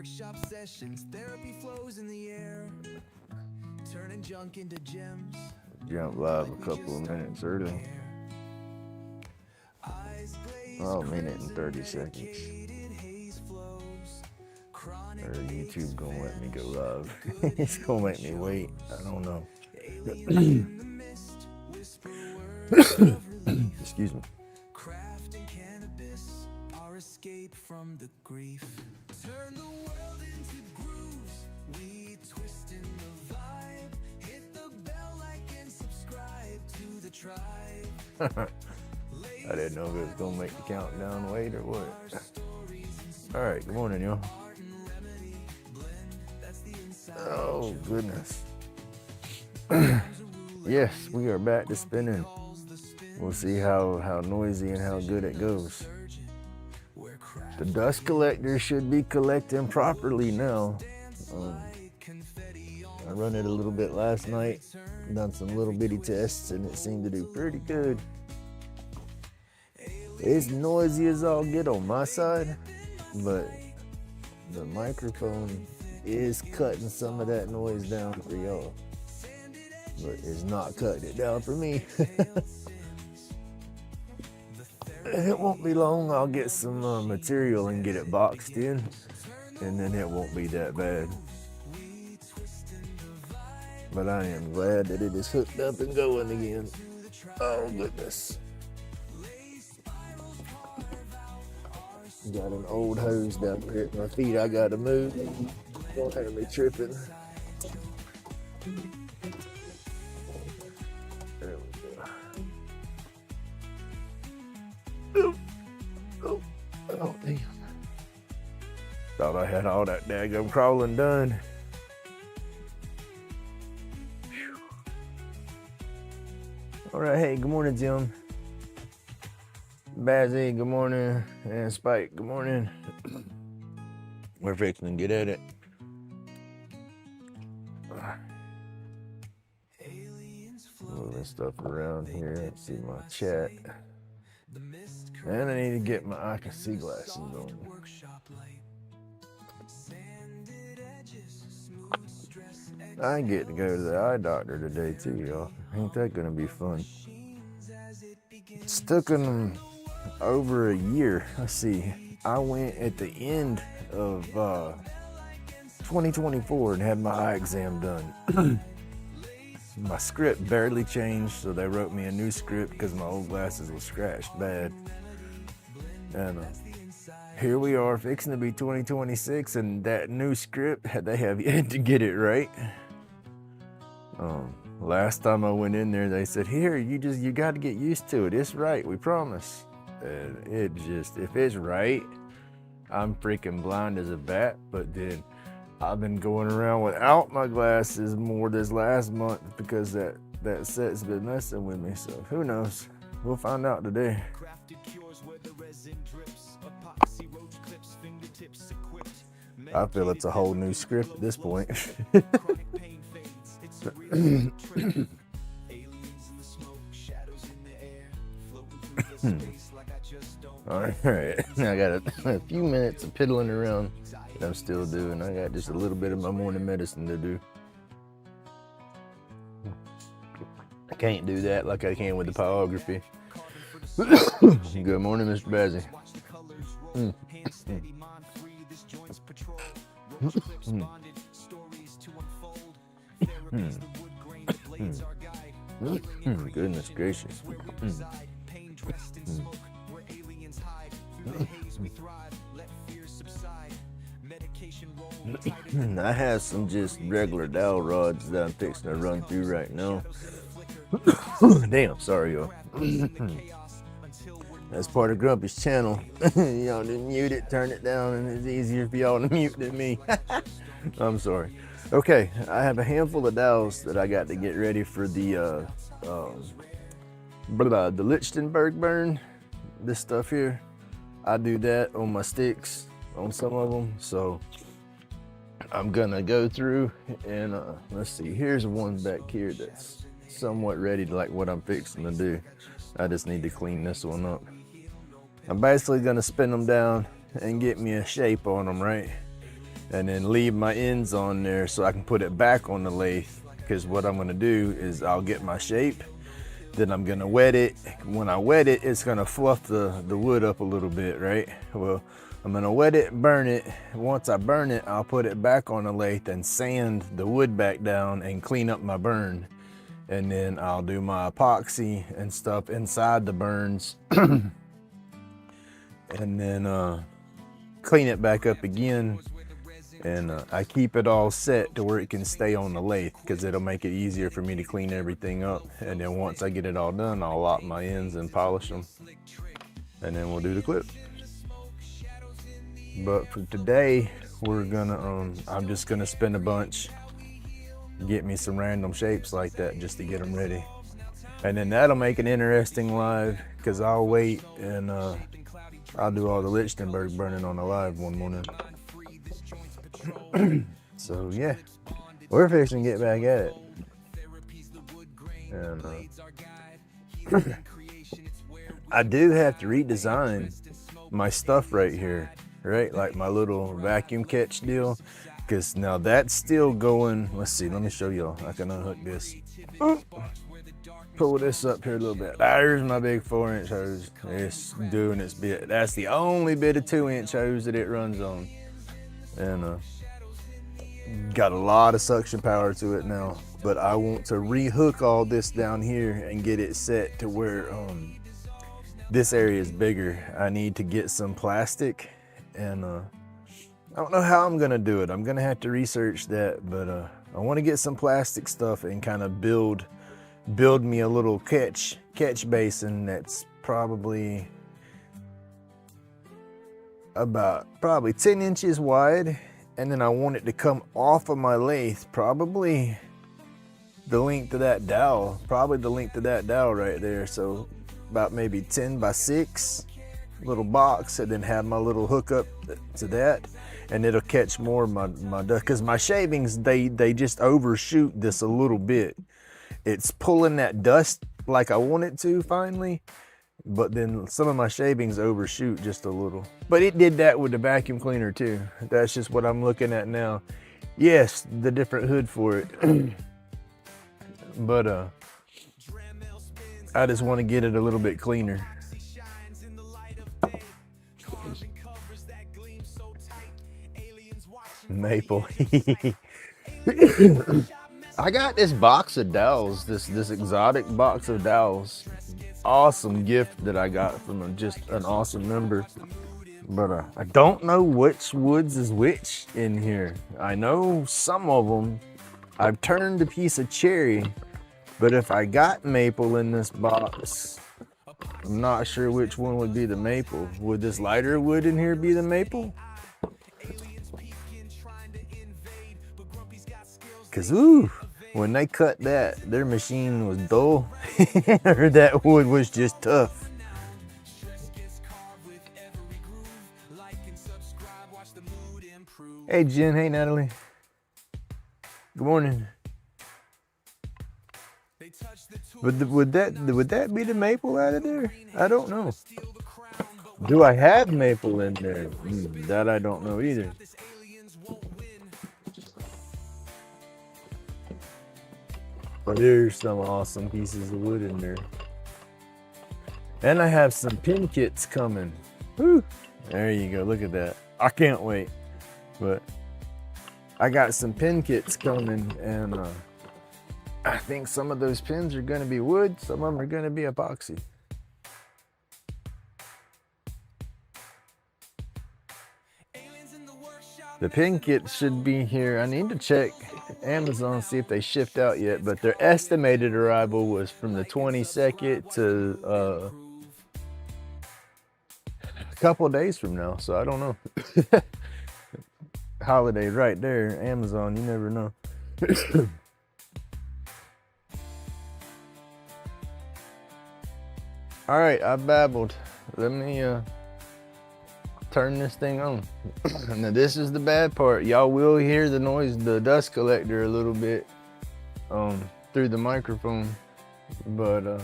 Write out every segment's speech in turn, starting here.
workshop sessions, therapy flows in the air, turning junk into gems. Jump live a couple of minutes early. Oh, a minute and 30 seconds. Or YouTube gonna let me go live. It's gonna make me wait. I don't know. Excuse me. Crafting cannabis, our escape from the grief. Turn the world into grooves, we twist in the vibe. Hit the bell, like and subscribe to the tribe. I didn't know if it was gonna make the countdown wait or what. All right, good morning, y'all. Oh goodness. Yes, we are back to spinning. We'll see how noisy and how good it goes. The dust collector should be collecting properly now. I run it a little bit last night, done some little bitty tests, and it seemed to do pretty good. It's noisy as all get on my side, but the microphone is cutting some of that noise down for y'all, but it's not cutting it down for me. It won't be long. I'll get some material and get it boxed in, and then it won't be that bad. But I am glad that it is hooked up and going again. Oh goodness. Got an old hose down there at my feet I gotta move. Don't have me tripping. There we go. Oh, damn. Thought I had all that daggum crawling done. Whew. All right, hey, good morning, Jim. Bazzy, good morning. And Spike, good morning. We're fixing to get at it. Moving stuff around here. Let's see my chat. And I need to get my I can see glasses on. I get to go to the eye doctor today too, y'all. Ain't that gonna be fun? It's taken over a year. Let's see. I went at the end of 2024 and had my eye exam done. My script barely changed, so they wrote me a new script because my old glasses were scratched bad. And here we are, fixing to be 2026, and that new script, they have yet to get it right. Last time I went in there, they said, "Here, you got to get used to it. It's right, we promise." And it just, if it's right, I'm freaking blind as a bat. But then I've been going around without my glasses more this last month because that set's been messing with me. So who knows? We'll find out today. I feel it's a whole new script at this point. All right, I got a few minutes of piddling around that I'm still doing. I got just a little bit of my morning medicine to do. I can't do that like I can with the pyrography. Good morning, Mr. Bazzy. Goodness gracious. I have some just regular dowel rods that I'm fixing to run through right now. Damn, sorry y'all. That's part of Grumpy's channel. Y'all didn't mute it, turn it down, and it's easier for y'all to mute than me. I'm sorry. Okay, I have a handful of dowels that I got to get ready for the Lichtenberg burn. This stuff here, I do that on my sticks, on some of them. So I'm gonna go through and let's see. Here's one back here that's somewhat ready to like what I'm fixing to do. I just need to clean this one up. I'm basically gonna spin them down and get me a shape on them, right? and then leave my ends on there so I can put it back on the lathe. Because what I'm gonna do is I'll get my shape, then I'm gonna wet it. When I wet it, it's gonna fluff the wood up a little bit, right? Well, I'm gonna wet it, burn it. Once I burn it, I'll put it back on the lathe and sand the wood back down and clean up my burn. And then I'll do my epoxy and stuff inside the burns. And then clean it back up again. And I keep it all set to where it can stay on the lathe, because it'll make it easier for me to clean everything up. And then once I get it all done, I'll lock my ends and polish them. And then we'll do the clip. But for today, we're gonna, I'm just gonna spin a bunch, get me some random shapes like that just to get them ready. And then that'll make an interesting live, because I'll wait and I'll do all the Lichtenberg burning on the live one morning. So yeah, we're fixing to get back at it. And I do have to redesign my stuff right here, right? Like my little vacuum catch deal, because now that's still going. Let's see, let me show y'all. I can unhook this. Pull this up here a little bit. There's my big 4-inch hose. It's doing its bit. That's the only bit of 2-inch hose that it runs on. And got a lot of suction power to it now, but I want to rehook all this down here and get it set to where this area is bigger. I need to get some plastic, and I don't know how I'm gonna do it. I'm gonna have to research that, but I want to get some plastic stuff and kind of build me a little catch basin that's probably about 10 inches wide. And then I want it to come off of my lathe, probably the length of that dowel, right there. So about maybe 10 by 6 little box, and then have my little hook up to that, and it'll catch more of my dust. Because my shavings, they just overshoot this a little bit. It's pulling that dust like I want it to finally, but then some of my shavings overshoot just a little. But it did that with the vacuum cleaner too. That's just what I'm looking at now. Yes, the different hood for it. But I just want to get it a little bit cleaner. Maple. I got this box of dowels, this exotic box of dowels. Awesome gift that I got from just an awesome member. But I don't know which woods is which in here. I know some of them. I've turned a piece of cherry, but if I got maple in this box, I'm not sure which one would be the maple. Would this lighter wood in here be the maple? Cause ooh, when they cut that, their machine was dull, or that wood was just tough. Hey Jen, hey Natalie. Good morning. Would that be the maple out of there? I don't know. Do I have maple in there? That I don't know either. But there's some awesome pieces of wood in there. And I have some pin kits coming. Woo! There you go, look at that. I can't wait. But I got some pin kits coming, and I think some of those pins are gonna be wood, some of them are gonna be epoxy. The pin kit should be here. I need to check Amazon, see if they shipped out yet, but their estimated arrival was from the 22nd to a couple of days from now, so I don't know. Holiday right there, Amazon, you never know. All right, I babbled. Let me turn this thing on. Now this is the bad part. Y'all will hear the noise, the dust collector a little bit through the microphone, but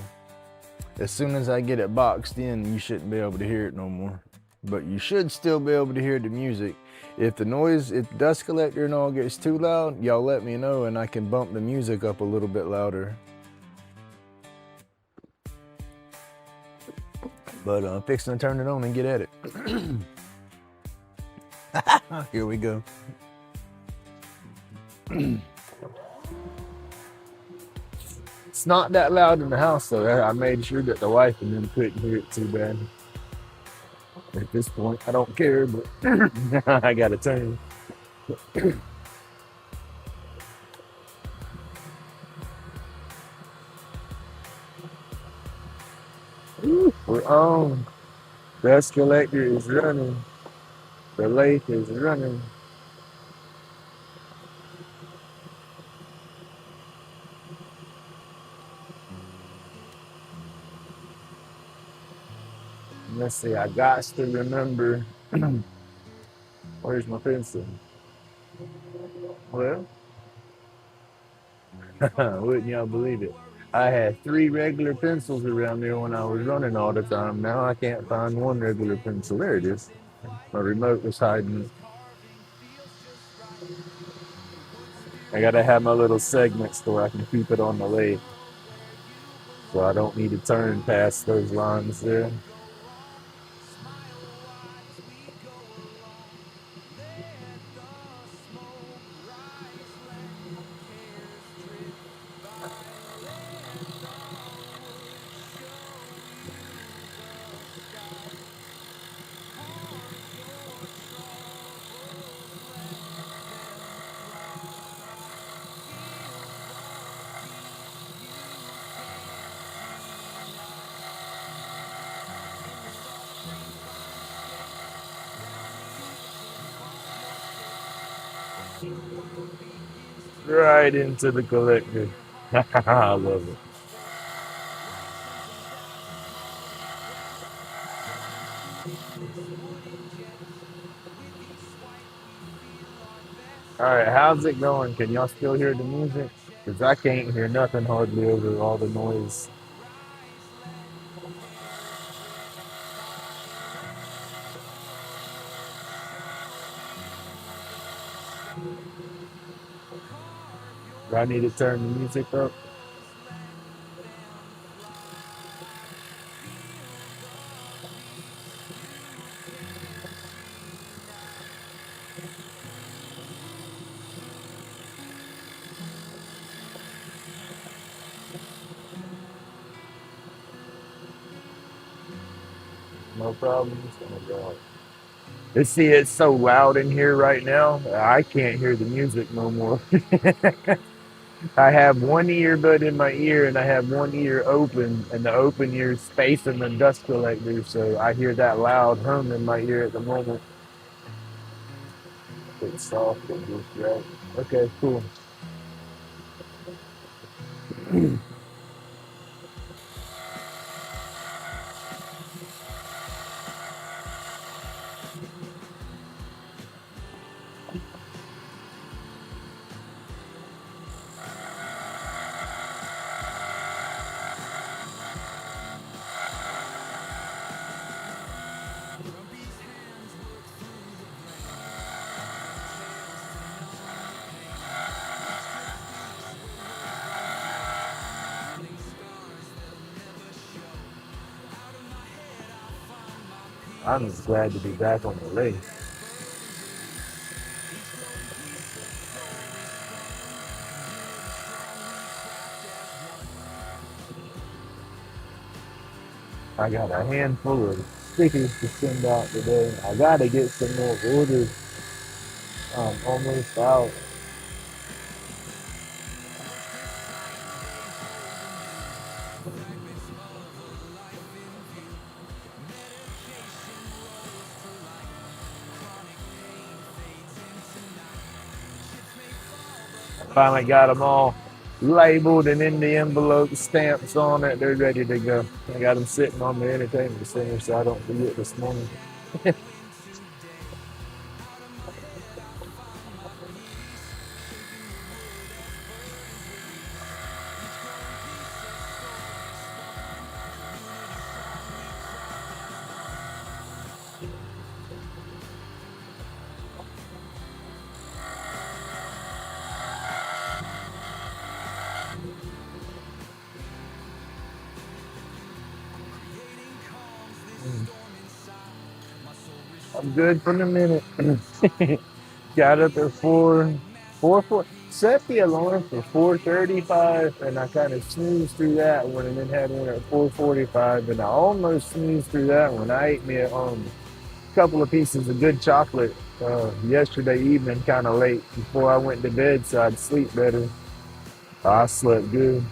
as soon as I get it boxed in, you shouldn't be able to hear it no more. but you should still be able to hear the music. If the dust collector and all gets too loud, y'all let me know and I can bump the music up a little bit louder. But I'm fixing to turn it on and get at it. Here we go. It's not that loud in the house though. I made sure that the wife and them couldn't hear it too bad. At this point, I don't care, but I gotta turn. We're on. Dust collector is running. The Lathe is running. Let's see, I got to remember. Where's my pencil? Well, wouldn't y'all believe it? I had 3 regular pencils around there when I was running all the time. Now I can't find 1 regular pencil. There it is. My remote was hiding. I gotta have my little segments so I can keep it on the lathe. So I don't need to turn past those lines there. Right into the collector. I love it. All right, how's it going? Can y'all still hear the music? Because I can't hear nothing hardly over all the noise. Do I need to turn the music up? No problem. Let's see, it's so loud in here right now. I can't hear the music no more. I have one earbud in my ear and I have one ear open, and the open ear is facing the dust collector, so I hear that loud hum in my ear at the moment. It's soft and just right. Okay, cool. I'm just glad to be back on the lathe. I got a handful of stickers to send out today. I gotta get some more orders. I'm almost out. Finally got them all labeled and in the envelope, stamps on it. They're ready to go. I got them sitting on the entertainment center so I don't forget this morning. I'm good for the minute. Got up at 4, set the alarm for 4:35, and I kind of snoozed through that one, and then had one at 4:45, and I almost snoozed through that one. I ate me a couple of pieces of good chocolate yesterday evening, kind of late before I went to bed, so I'd sleep better. I slept good.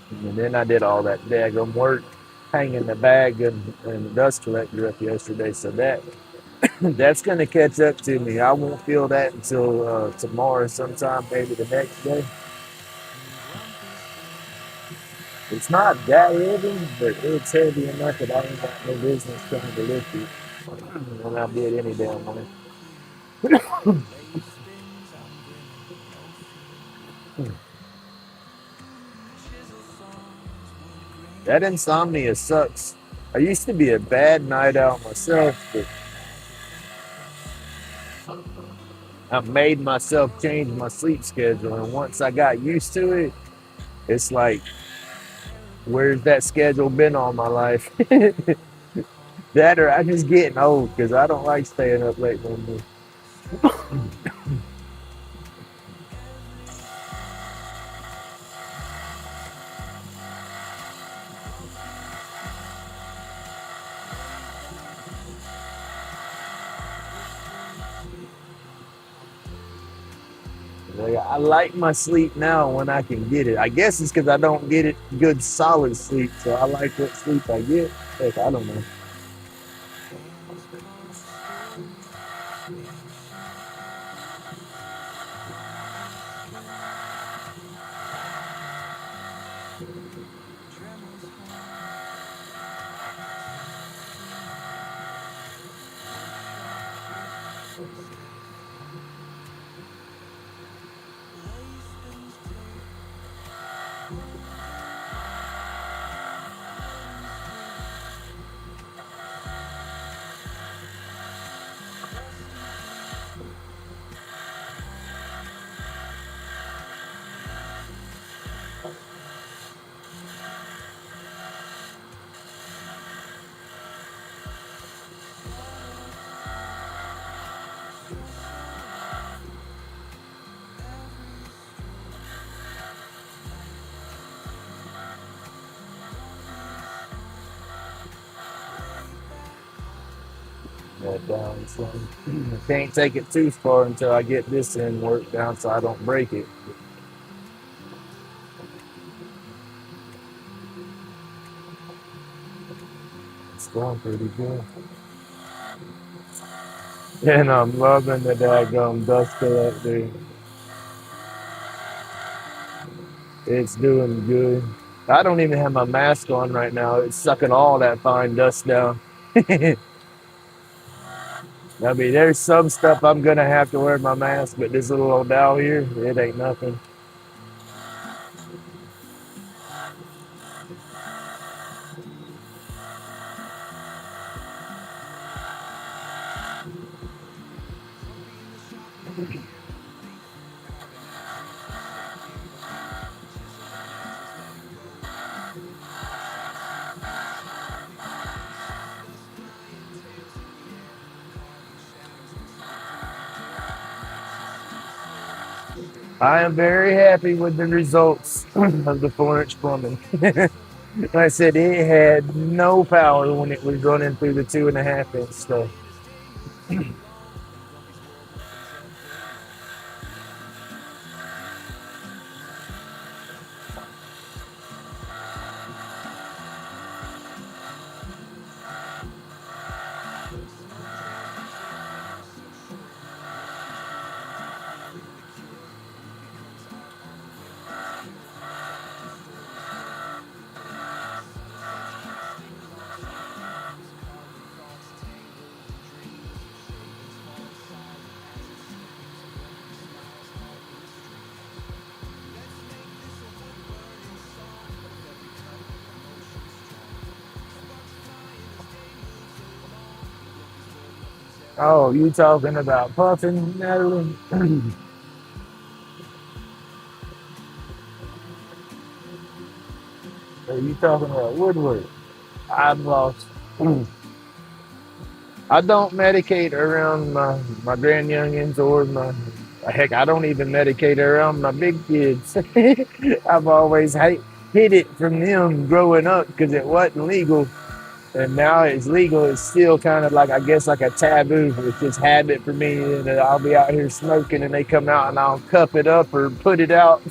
And then I did all that daggum work hanging the bag and the dust collector up yesterday. So that's going to catch up to me. I won't feel that until tomorrow sometime, maybe the next day. It's not that heavy, but it's heavy enough that I ain't got no business trying to lift it when I did any damn way. That insomnia sucks. I used to be a bad night out myself, but I made myself change my sleep schedule. And once I got used to it, it's like, where's that schedule been all my life? That or I just getting old because I don't like staying up late no more. Like, I like my sleep now when I can get it. I guess it's because I don't get it good solid sleep, so I like what sleep I get. Heck, I don't know. That down, so I can't take it too far until I get this end worked down so I don't break it. It's going pretty good. And I'm loving the daggum dust collector. It's doing good. I don't even have my mask on right now. It's sucking all that fine dust down. I mean, there's some stuff I'm gonna have to wear my mask, but this little old dowel here, it ain't nothing. I am very happy with the results of the 4-inch plumbing. Like I said, it had no power when it was running through the 2.5-inch stuff. Oh, you talking about puffing, Natalie? Are you talking about woodwork? I'm lost. I don't medicate around my grand youngins or my heck. I don't even medicate around my big kids. I've always hid it from them growing up because it wasn't legal, and now it's legal. It's still kind of like I guess like a taboo. It's just habit for me, and I'll be out here smoking, and they come out, and I'll cup it up or put it out.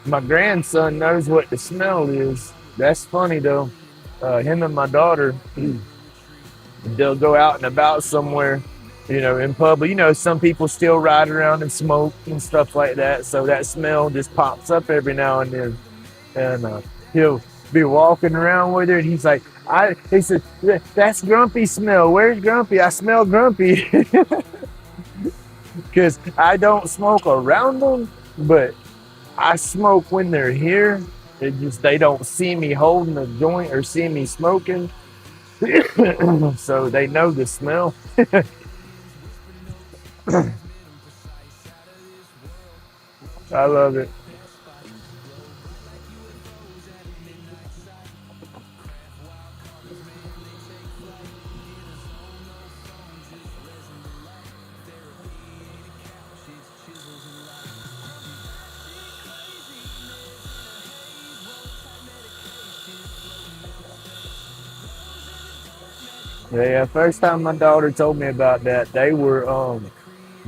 My grandson knows what the smell is. That's funny though. Him and my daughter, they'll go out and about somewhere, in public. Some people still ride around and smoke and stuff like that. So that smell just pops up every now and then. And he'll be walking around with her, and he's like, he said, "That's Grumpy smell. Where's Grumpy? I smell Grumpy." Because I don't smoke around them, but I smoke when they're here. It just they don't see me holding a joint or see me smoking, so they know the smell. I love it. Yeah, first time my daughter told me about that, they were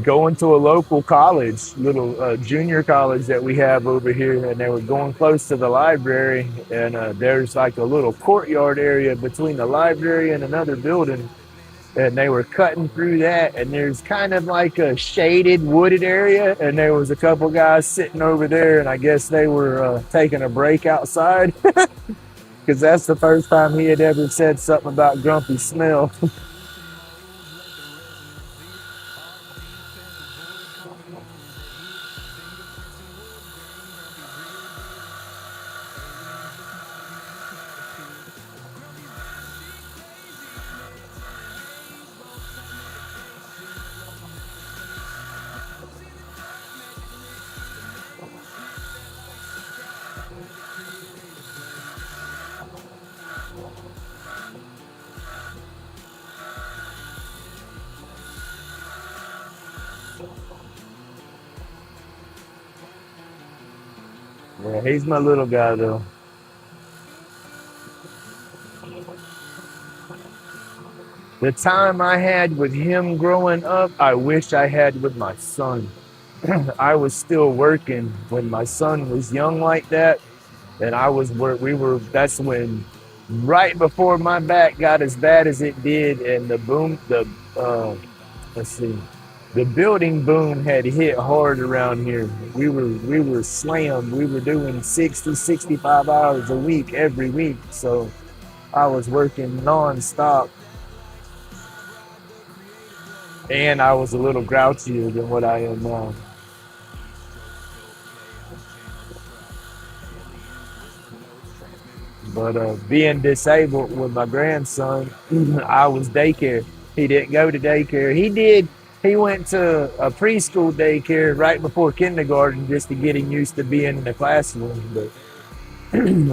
going to a local college, little junior college that we have over here, and they were going close to the library. And there's like a little courtyard area between the library and another building, and they were cutting through that, and there's kind of like a shaded wooded area, and there was a couple guys sitting over there, and I guess they were taking a break outside because that's the first time he had ever said something about grumpy smell. Yeah, he's my little guy though. The time I had with him growing up, I wish I had with my son. I was still working when my son was young like that, and I was where we were. That's when, right before my back got as bad as it did, and uh, let's see, the building boom had hit hard around here. We were slammed. We were doing 60, 65 hours a week every week, so I was working nonstop, and I was a little grouchier than what I am now. But being disabled with my grandson, I was daycare. He didn't go to daycare. He did. He went to a preschool daycare right before kindergarten just to get him used to being in the classroom. But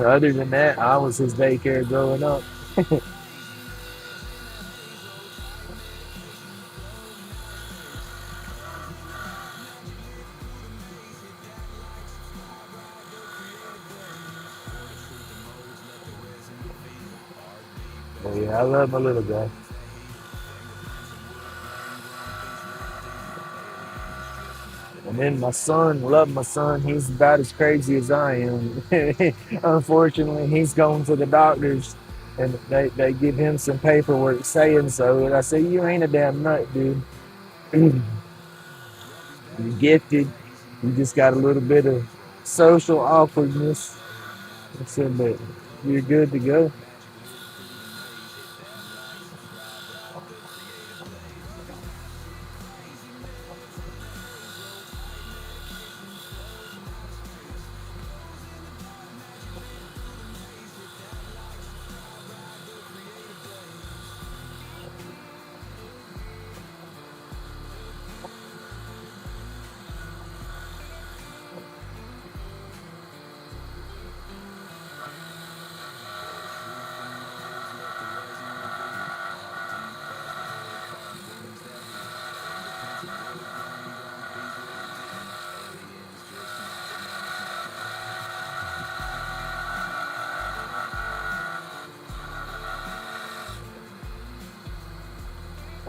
other than that, I was his daycare growing up. But yeah, I love my little guy. And then my son, love my son. He's about as crazy as I am. Unfortunately, he's going to the doctors, and they give him some paperwork saying so. And I say, "You ain't a damn nut, dude." You're gifted. You just got a little bit of social awkwardness. That's it, but you're good to go.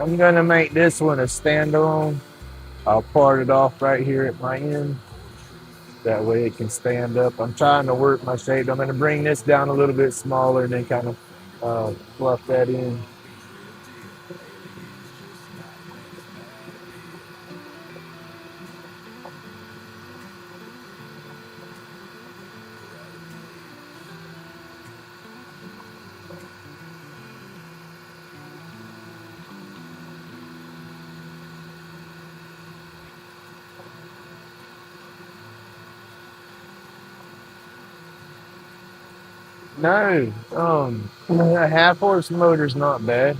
I'm gonna make this one a standalone. I'll part it off right here at my end. That way it can stand up. I'm trying to work my shape. I'm gonna bring this down a little bit smaller and then kind of fluff that in. No, a half horse motor's not bad.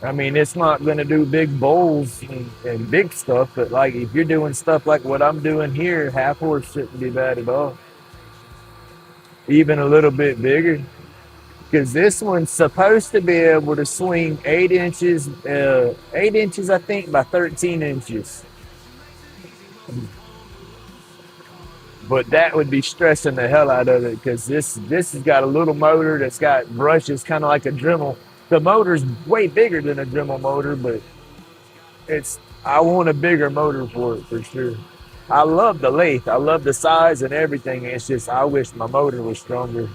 I mean, it's not going to do big bowls and big stuff, but like if you're doing stuff like what I'm doing here, half horse shouldn't be bad at all. Even a little bit bigger, because this one's supposed to be able to swing 8 inches, 8 inches, I think, by 13 inches. But that would be stressing the hell out of it because this has got a little motor that's got brushes, kind of like a Dremel. The motor's way bigger than a Dremel motor, but it's I want a bigger motor for it for sure. I love the Lathe. I love the size and everything. It's just I wish my motor was stronger.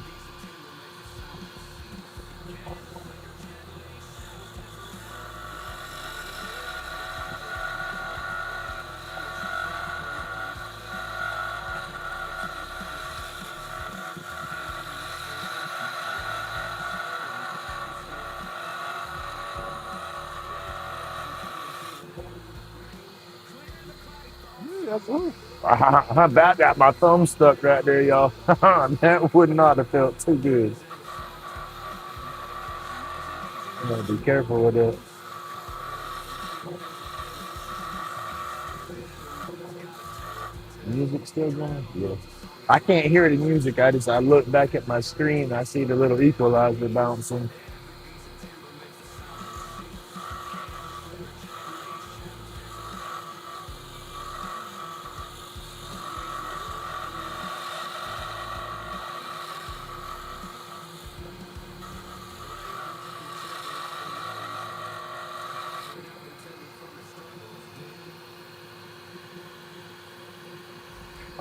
I about got my thumb stuck right there, y'all. That would not have felt too good. I'm gonna be careful with it. Music still going? Yeah. I can't hear the music. I look back at my screen. I see the little equalizer bouncing.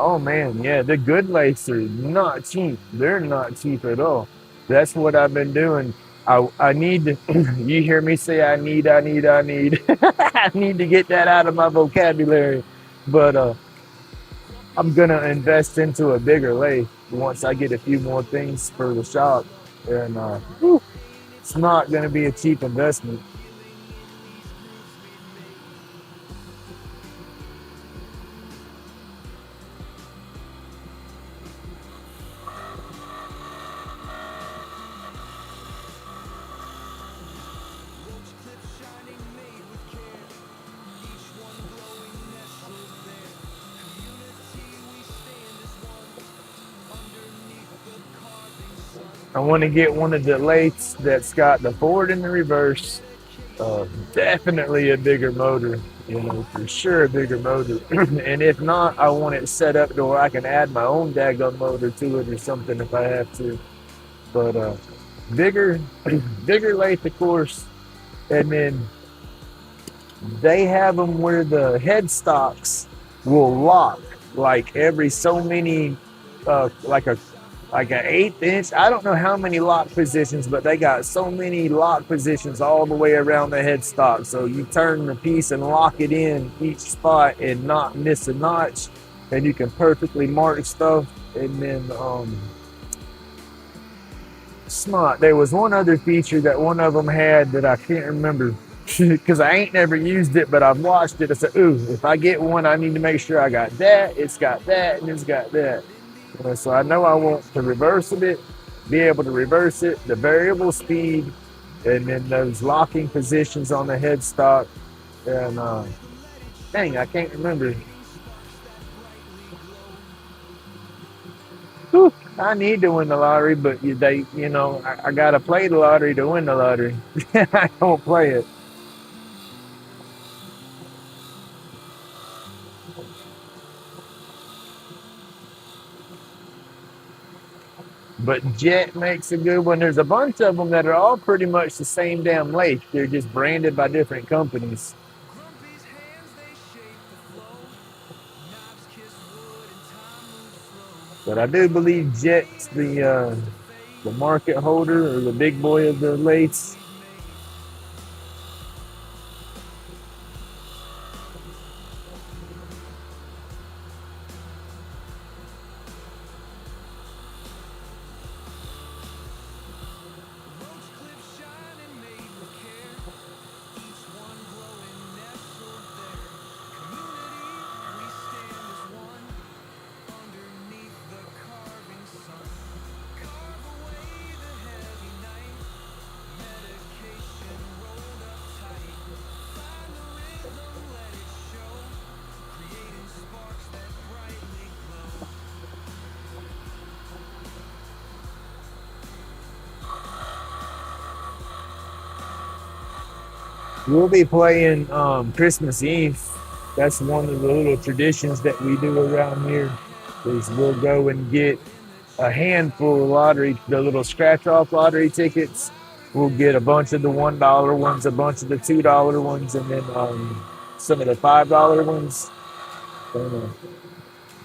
Oh man, yeah, the good lights are not cheap. They're not cheap at all. That's what I've been doing. I need to, you hear me say I need I need to get that out of my vocabulary. But I'm gonna invest into a bigger lathe once I get a few more things for the shop. And it's not gonna be a cheap investment. I want to get one of the lathes that's got the forward and the reverse. Definitely a bigger motor, for sure a bigger motor. And if not, I want it set up to where I can add my own daggum motor to it or something if I have to. But bigger, bigger lathe, of course. And then they have them where the headstocks will lock like every so many, like a like an 1/8 inch. I don't know how many lock positions, but they got so many lock positions all the way around the headstock. So you turn the piece and lock it in each spot and not miss a notch, and you can perfectly mark stuff. And then smart. There was one other feature that one of them had that I can't remember because I ain't never used it, but I've watched it. I said, ooh, if I get one, I need to make sure I got that, it's got that, and it's got that. So I know I want to reverse it, be able to reverse it, the variable speed, and then those locking positions on the headstock. And dang, I can't remember. Whew, I need to win the lottery, but I gotta play the lottery to win the lottery. I don't play it. But Jet makes a good one. There's a bunch of them that are all pretty much the same damn lathe. They're just branded by different companies. Grumpy's hands, they shape the flow. Knobs kiss wood and time moves slow. But I do believe Jet's the market holder or the big boy of the lathes. Roach clips shining, made with care. Each one glowing, nestled there. Community, we stand as one. Underneath the carving sun. Carve away the heavy night. Medication rolled up tight. Find the rhythm, let it show. Creating sparks that brightly glow. We'll be playing Christmas Eve. That's one of the little traditions that we do around here. Is we'll go and get a handful of lottery, the little scratch-off lottery tickets. We'll get a bunch of the $1 ones, a bunch of the $2 ones, and then some of the $5 ones. And,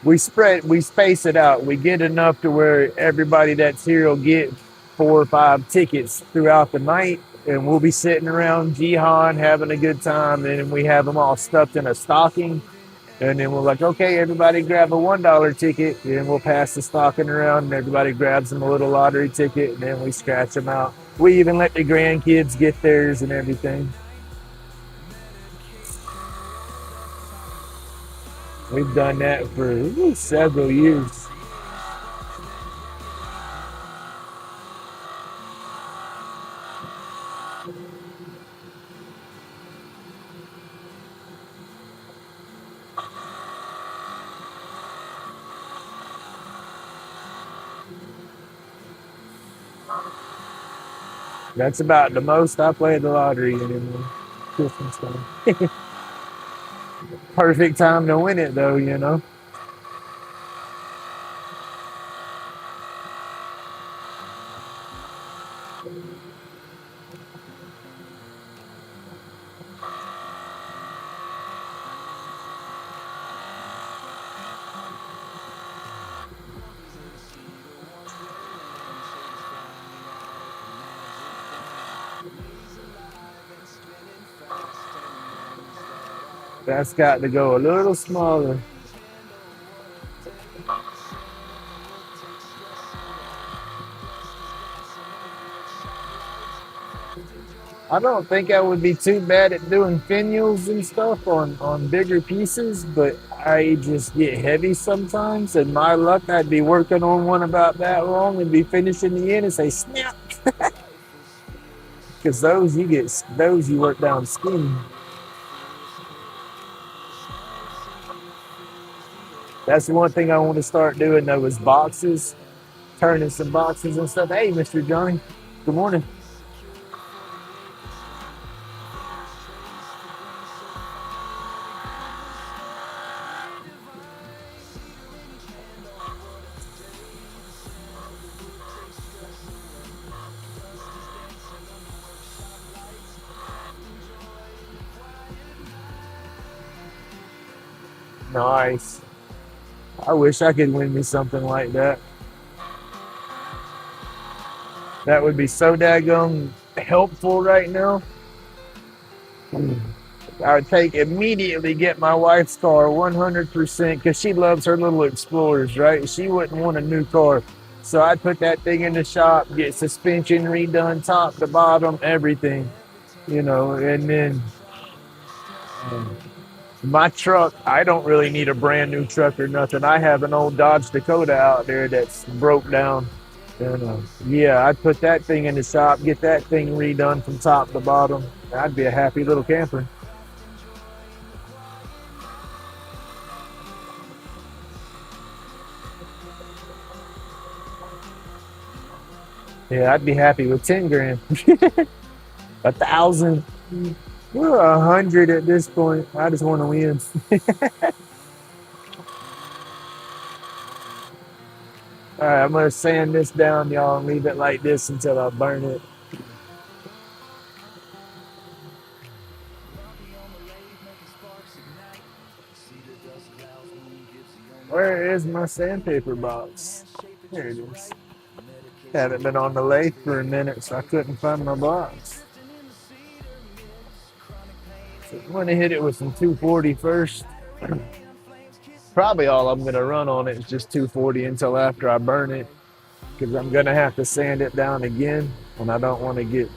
we space it out. We get enough to where everybody that's here will get 4 or 5 tickets throughout the night, and we'll be sitting around Jihan having a good time, and we have them all stuffed in a stocking. And then we're like, okay, everybody grab a $1 ticket, and we'll pass the stocking around, and everybody grabs them a little lottery ticket, and then we scratch them out. We even let the grandkids get theirs and everything. We've done that for several years. That's about the most I play the lottery anymore. Christmas time. Perfect time to win it, though. That's got to go a little smaller. I don't think I would be too bad at doing finials and stuff on bigger pieces, but I just get heavy sometimes. And my luck, I'd be working on one about that long and be finishing the end and say snap, because those you work down skinny. That's the one thing I want to start doing though is boxes, turning some boxes and stuff. Hey, Mr. Johnny, good morning. Nice. I wish I could win me something like that. That would be so daggone helpful right now. I would immediately get my wife's car 100% because she loves her little Explorers, right? She wouldn't want a new car. So I'd put that thing in the shop, get suspension redone, top to bottom, everything, and then my truck, I don't really need a brand new truck or nothing. I have an old Dodge Dakota out there that's broke down. And yeah, I'd put that thing in the shop, get that thing redone from top to bottom. I'd be a happy little camper. Yeah, I'd be happy with 10 grand. 1,000. We're 100 at this point. I just want to win. All right, I'm gonna sand this down, y'all, and leave it like this until I burn it. Where is my sandpaper box? Here it is. Haven't been on the lathe for a minute, so I couldn't find my box. So I'm gonna hit it with some 240 first. Probably all I'm gonna run on it is just 240 until after I burn it, because I'm gonna have to sand it down again, and I don't want to get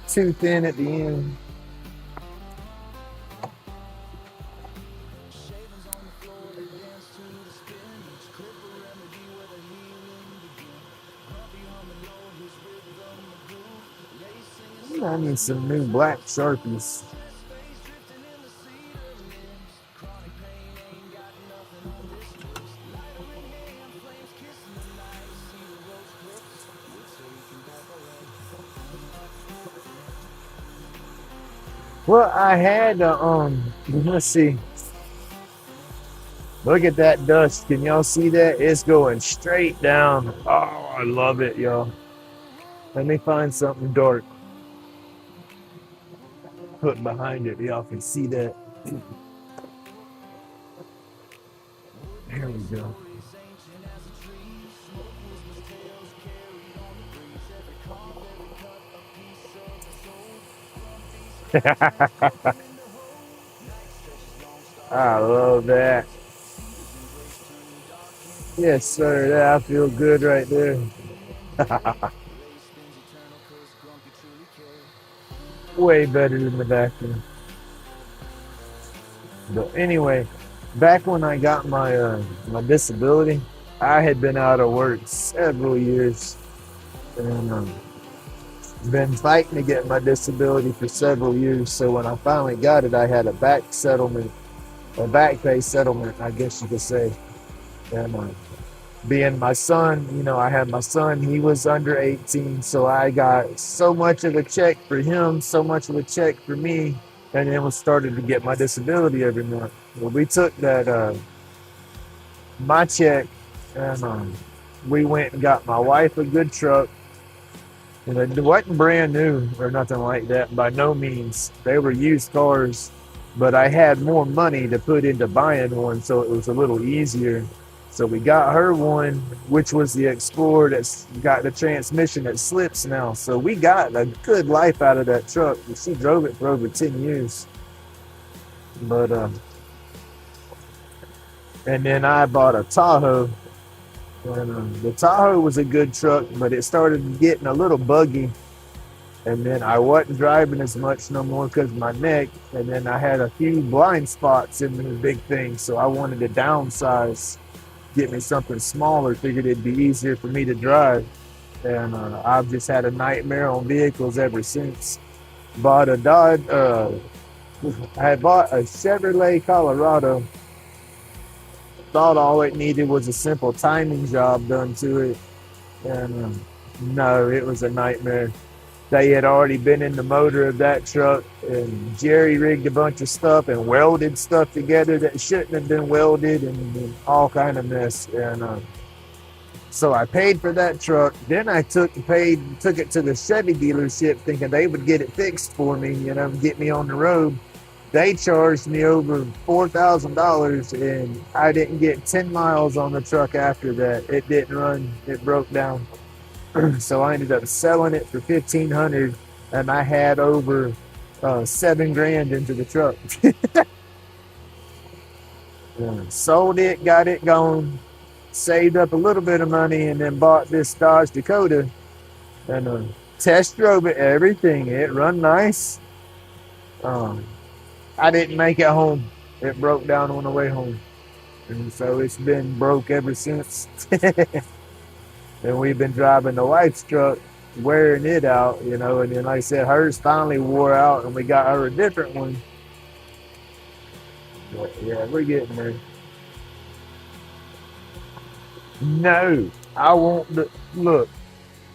too thin at the end. I need some new black Sharpies. Well, I had let's see. Look at that dust. Can y'all see that? It's going straight down. Oh, I love it, y'all. Let me find something dark. Put behind it. Y'all can see that. There we go. I love that. Yes, sir. That I feel good right there. Way better than the vacuum. But anyway, back when I got my disability, I had been out of work several years, and been fighting to get my disability for several years. So when I finally got it, I had a back pay settlement, I guess you could say. And being my son, I had my son, he was under 18, so I got so much of a check for him, so much of a check for me, and then we started to get my disability every month. Well, we took that my check, and we went and got my wife a good truck. And it wasn't brand new or nothing like that, by no means. They were used cars, but I had more money to put into buying one, so it was a little easier. So we got her one, which was the Explorer that's got the transmission that slips now. So we got a good life out of that truck. She drove it for over 10 years. But and then I bought a Tahoe. And the Tahoe was a good truck, but it started getting a little buggy. And then I wasn't driving as much no more because of my neck. And then I had a few blind spots in the big thing. So I wanted to downsize, get me something smaller, figured it'd be easier for me to drive. And I've just had a nightmare on vehicles ever since. Bought a Dodge, I bought a Chevrolet Colorado. Thought all it needed was a simple timing job done to it. And no, it was a nightmare. They had already been in the motor of that truck and jerry rigged a bunch of stuff and welded stuff together that shouldn't have been welded, and all kind of mess. And so I paid for that truck. Then I took it to the Chevy dealership thinking they would get it fixed for me, get me on the road. They charged me over $4,000, and I didn't get 10 miles on the truck after that. It didn't run. It broke down. So I ended up selling it for 1,500, and I had over 7 grand into the truck. Yeah. Sold it, got it going, saved up a little bit of money, and then bought this Dodge Dakota and test drove it. Everything, it run nice. Um, I didn't make it home. It broke down on the way home, and so it's been broke ever since. And we've been driving the wife's truck, wearing it out, you know. And then, like I said, hers finally wore out, and we got her a different one. But yeah, we're getting there. No, I want the look.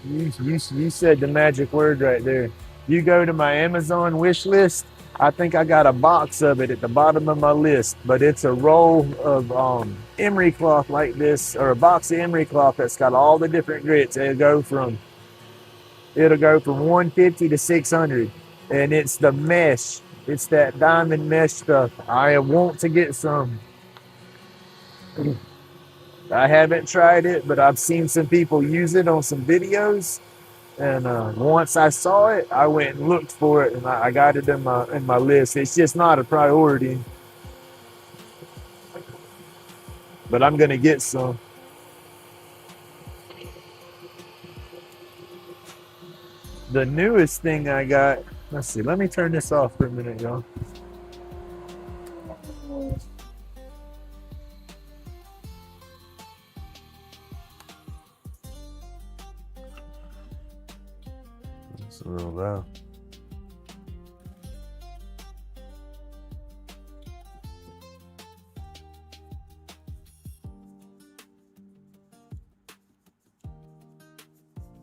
You said the magic word right there. You go to my Amazon wish list. I think I got a box of it at the bottom of my list, but it's a roll of emery cloth like this, or a box of emery cloth that's got all the different grits. It'll go from 150 to 600, and it's the mesh. It's that diamond mesh stuff. I want to get some. I haven't tried it, but I've seen some people use it on some videos. And once I saw it, I went and looked for it, and I got it in my list. It's just not a priority, but I'm gonna get some. The newest thing I got. Let's see. Let me turn this off for a minute, y'all. It's a little loud.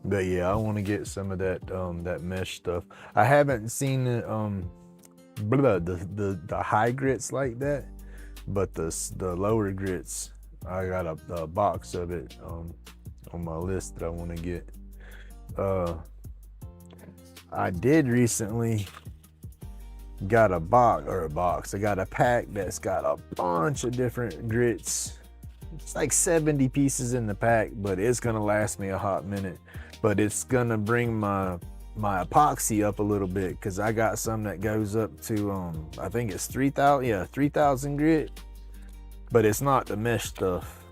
But yeah, I want to get some of that that mesh stuff. I haven't seen it, the high grits like that, but the lower grits, I got a box of it on my list that I want to get. I did recently got a box. I got a pack that's got a bunch of different grits. It's like 70 pieces in the pack, but it's gonna last me a hot minute. But it's gonna bring my epoxy up a little bit, because I got some that goes up to I think it's 3,000. Yeah, 3,000 grit, but it's not the mesh stuff.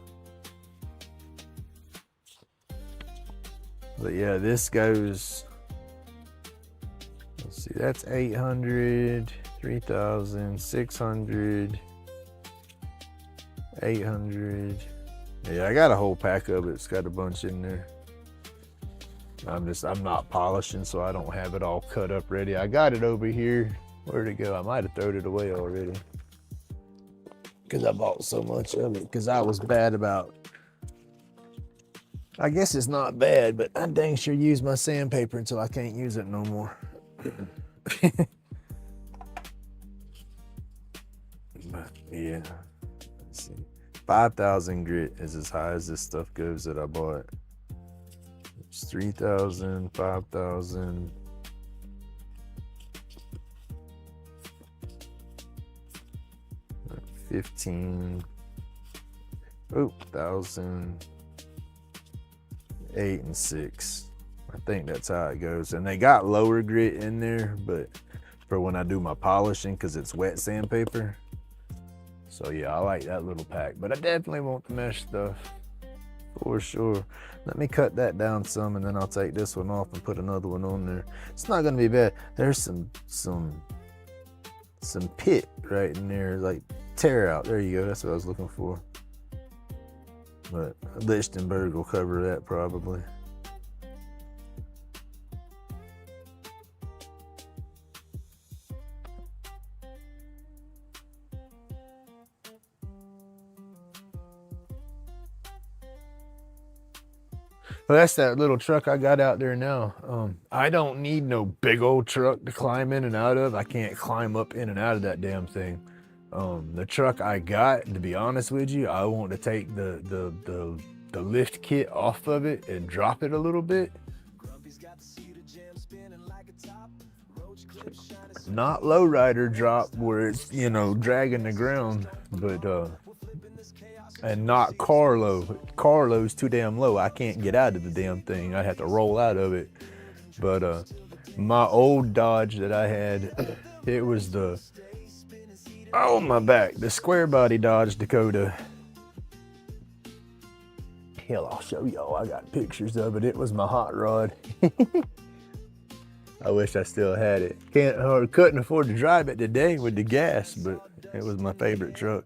But yeah, this goes. Let's see, that's 800, 3,000, 600, 800. Yeah, I got a whole pack of it. It's got a bunch in there. I'm not polishing, so I don't have it all cut up ready. I got it over here. Where'd it go? I might have thrown it away already, because I bought so much of it, because I was bad about, I guess it's not bad, but I dang sure use my sandpaper until I can't use it no more. But yeah, let's see. 5,000 grit is as high as this stuff goes that I bought. It's 3,000, 5,000. 15. Oh, 1,000. 8 and 6. I think that's how it goes. And they got lower grit in there, but for when I do my polishing, because it's wet sandpaper. So yeah, I like that little pack, but I definitely want the mesh stuff for sure. Let me cut that down some, and then I'll take this one off and put another one on there. It's not gonna be bad. There's some pit right in there, like tear out. There you go, that's what I was looking for. But Lichtenberg will cover that probably. Well, that's that little truck I got out there now. I don't need no big old truck to climb in and out of. I can't climb up in and out of that damn thing. The truck I got, to be honest with you, I want to take the lift kit off of it and drop it a little bit. not lowrider drop where it's, you know, dragging the ground, but and not car low. Car low's too damn low. I can't get out of the damn thing. I have to roll out of it. But my old Dodge that I had, it was the, oh my back, the square body Dodge Dakota. Hell, I'll show y'all. I got pictures of it. It was my hot rod. I wish I still had it. Couldn't afford to drive it today with the gas, but it was my favorite truck.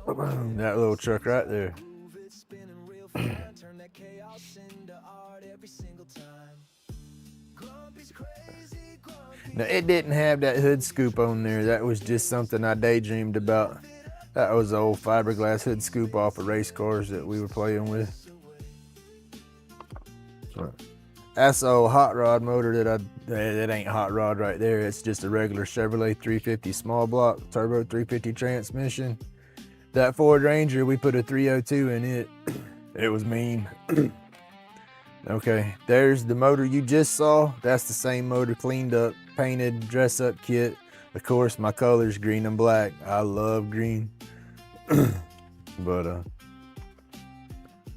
That little truck right there. Now, it didn't have that hood scoop on there. That was just something I daydreamed about. That was the old fiberglass hood scoop off of race cars that we were playing with. That's the old hot rod motor that ain't hot rod right there. It's just a regular Chevrolet 350 small block turbo 350 transmission. That Ford Ranger, we put a 302 in it. It was mean. Okay, there's the motor you just saw. That's the same motor, cleaned up, painted, dress up kit. Of course, my color's green and black. I love green. But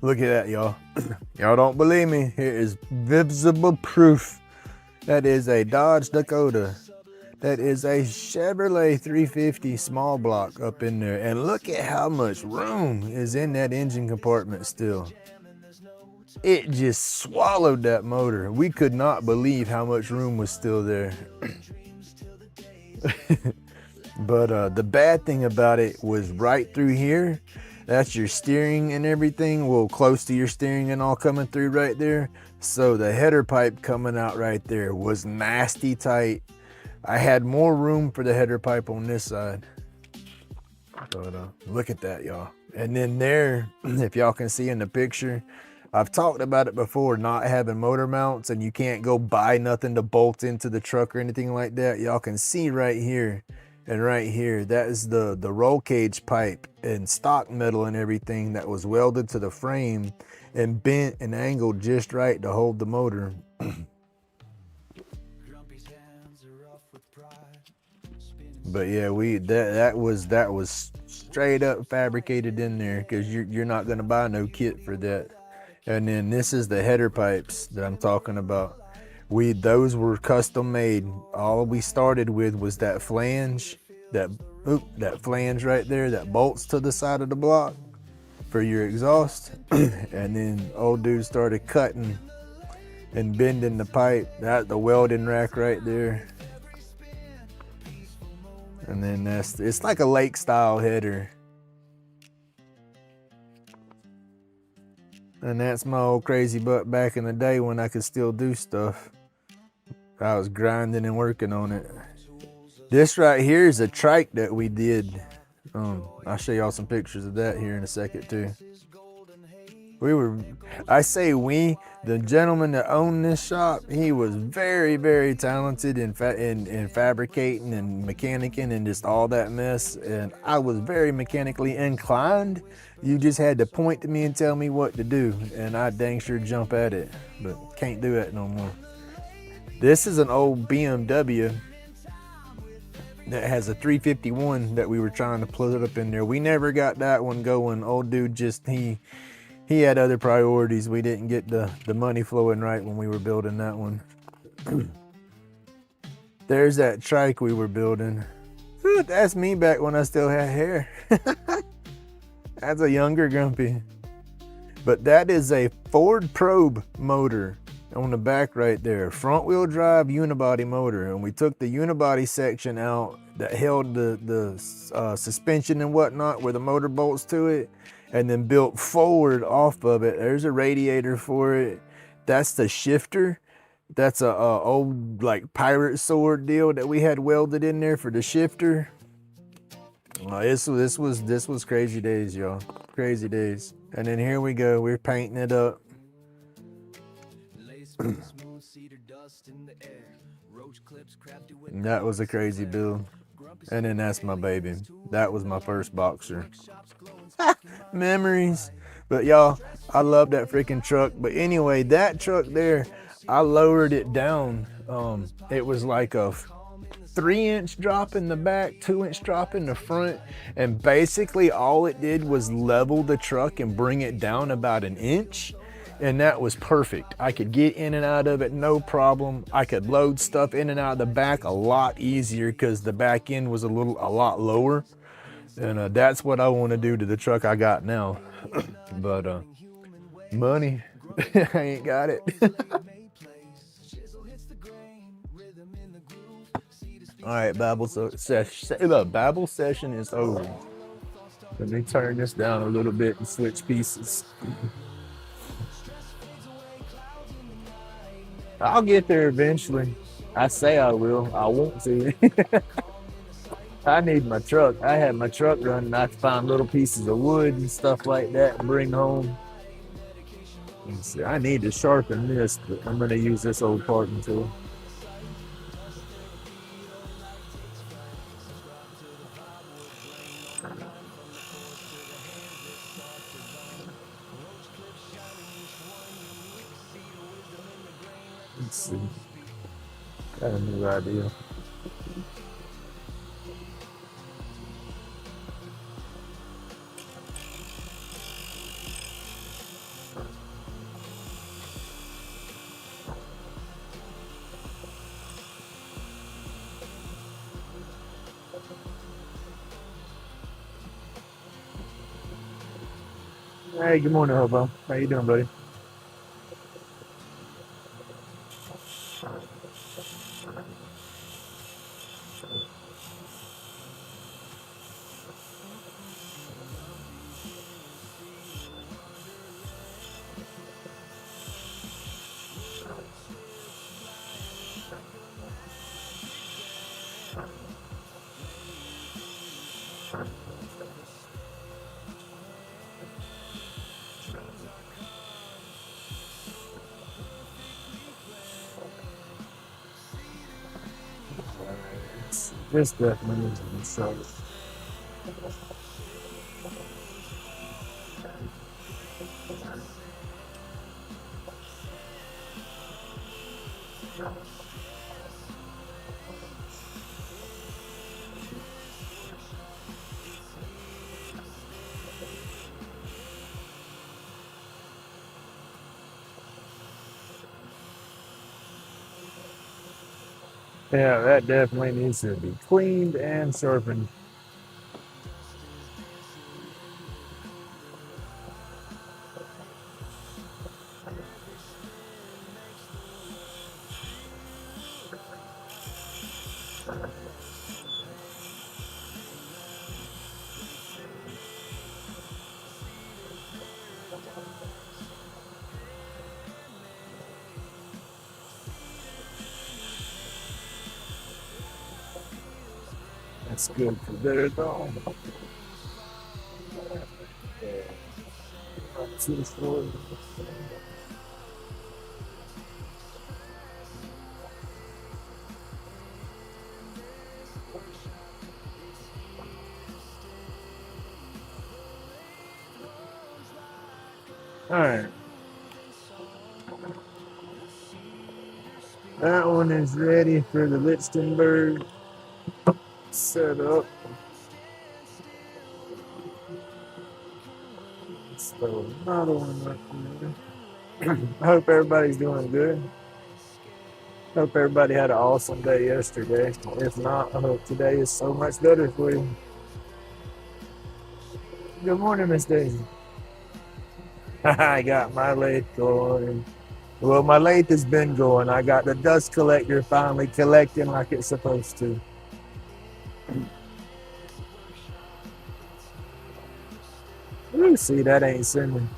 look at that, y'all. Y'all don't believe me? Here is visible proof. That is a Dodge Dakota. That is a Chevrolet 350 small block up in there. And look at how much room is in that engine compartment still. It just swallowed that motor. We could not believe how much room was still there. But the bad thing about it was right through here. That's your steering and everything. Well, close to your steering and all coming through right there. So the header pipe coming out right there was nasty tight. I had more room for the header pipe on this side. But look at that, y'all. And then there, if y'all can see in the picture, I've talked about it before, not having motor mounts and you can't go buy nothing to bolt into the truck or anything like that. Y'all can see right here and right here, that is the roll cage pipe and stock metal and everything that was welded to the frame and bent and angled just right to hold the motor. But yeah, that was straight up fabricated in there, because you're not gonna buy no kit for that. And then this is the header pipes that I'm talking about. Those were custom made. All we started with was that flange, that flange right there that bolts to the side of the block for your exhaust. And then old dude started cutting and bending the pipe. The welding rack right there. And then it's like a lake style header. And that's my old crazy butt back in the day when I could still do stuff. I was grinding and working on it. This right here is a trike that we did. I'll show y'all some pictures of that here in a second too. The gentleman that owned this shop, he was very, very talented in fabricating and mechanicking and just all that mess. And I was very mechanically inclined. You just had to point to me and tell me what to do, and I dang sure jump at it, but can't do that no more. This is an old BMW that has a 351 that we were trying to put up in there. We never got that one going. Old dude he had other priorities. We didn't get the money flowing right when we were building that one. There's that trike we were building. Ooh, that's me back when I still had hair. That's a younger Grumpy. But that is a Ford Probe motor on the back right there. Front wheel drive unibody motor. And we took the unibody section out that held the suspension and whatnot where the motor bolts to it, and then built forward off of it. There's a radiator for it. That's the shifter. That's a old like pirate sword deal that we had welded in there for the shifter. This was crazy days, y'all. Crazy days. And then here we go. We're painting it up. That was a crazy build. And then that's my baby. That was my first Boxer. Memories. But y'all, I love that freaking truck. But anyway, that truck there, I lowered it down. It was like a 3-inch drop in the back, 2-inch drop in the front, and basically all it did was level the truck and bring it down about an inch, and that was perfect. I could get in and out of it no problem. I could load stuff in and out of the back a lot easier because the back end was a lot lower, and that's what I want to do to the truck I got now. But money, I ain't got it. All right, Babble session is over. Let me turn this down a little bit and switch pieces. I'll get there eventually. I say I will. I want to. I need my truck. I had my truck running. I have to find little pieces of wood and stuff like that and bring home. Let's see, I need to sharpen this, but I'm going to use this old parting tool. Let's see. Got a new idea. Hey, good morning, Hobo. How you doing, buddy? This definitely needs to be sold. Yeah, that definitely needs to be cleaned and sharpened. That's good for there though. All right. That one is ready for the Lichtenberg setup. Let's throw another one up there. I hope everybody's doing good. Hope everybody had an awesome day yesterday. If not, I hope today is so much better for you. Good morning, Miss Daisy. I got my lathe going. Well, my lathe has been going. I got the dust collector finally collecting like it's supposed to. Ooh, see, that ain't sending.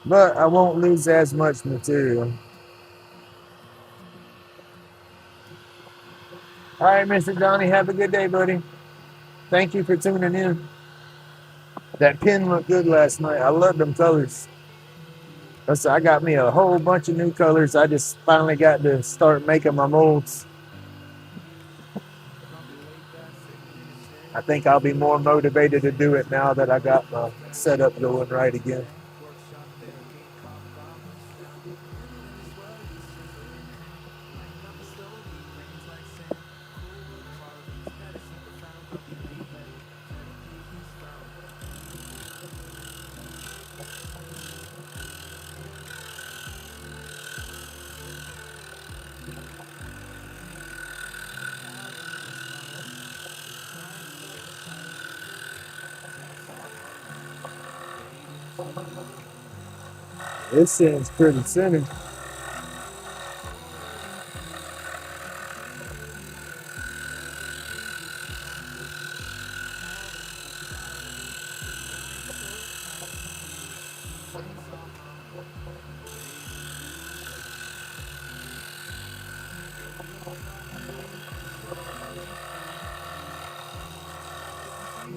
But I won't lose as much material. All right, Mr. Donnie, have a good day, buddy. Thank you for tuning in. That pin looked good last night. I love them colors. I got me a whole bunch of new colors. I just finally got to start making my molds. I think I'll be more motivated to do it now that I got my setup going right again. It seems pretty centered.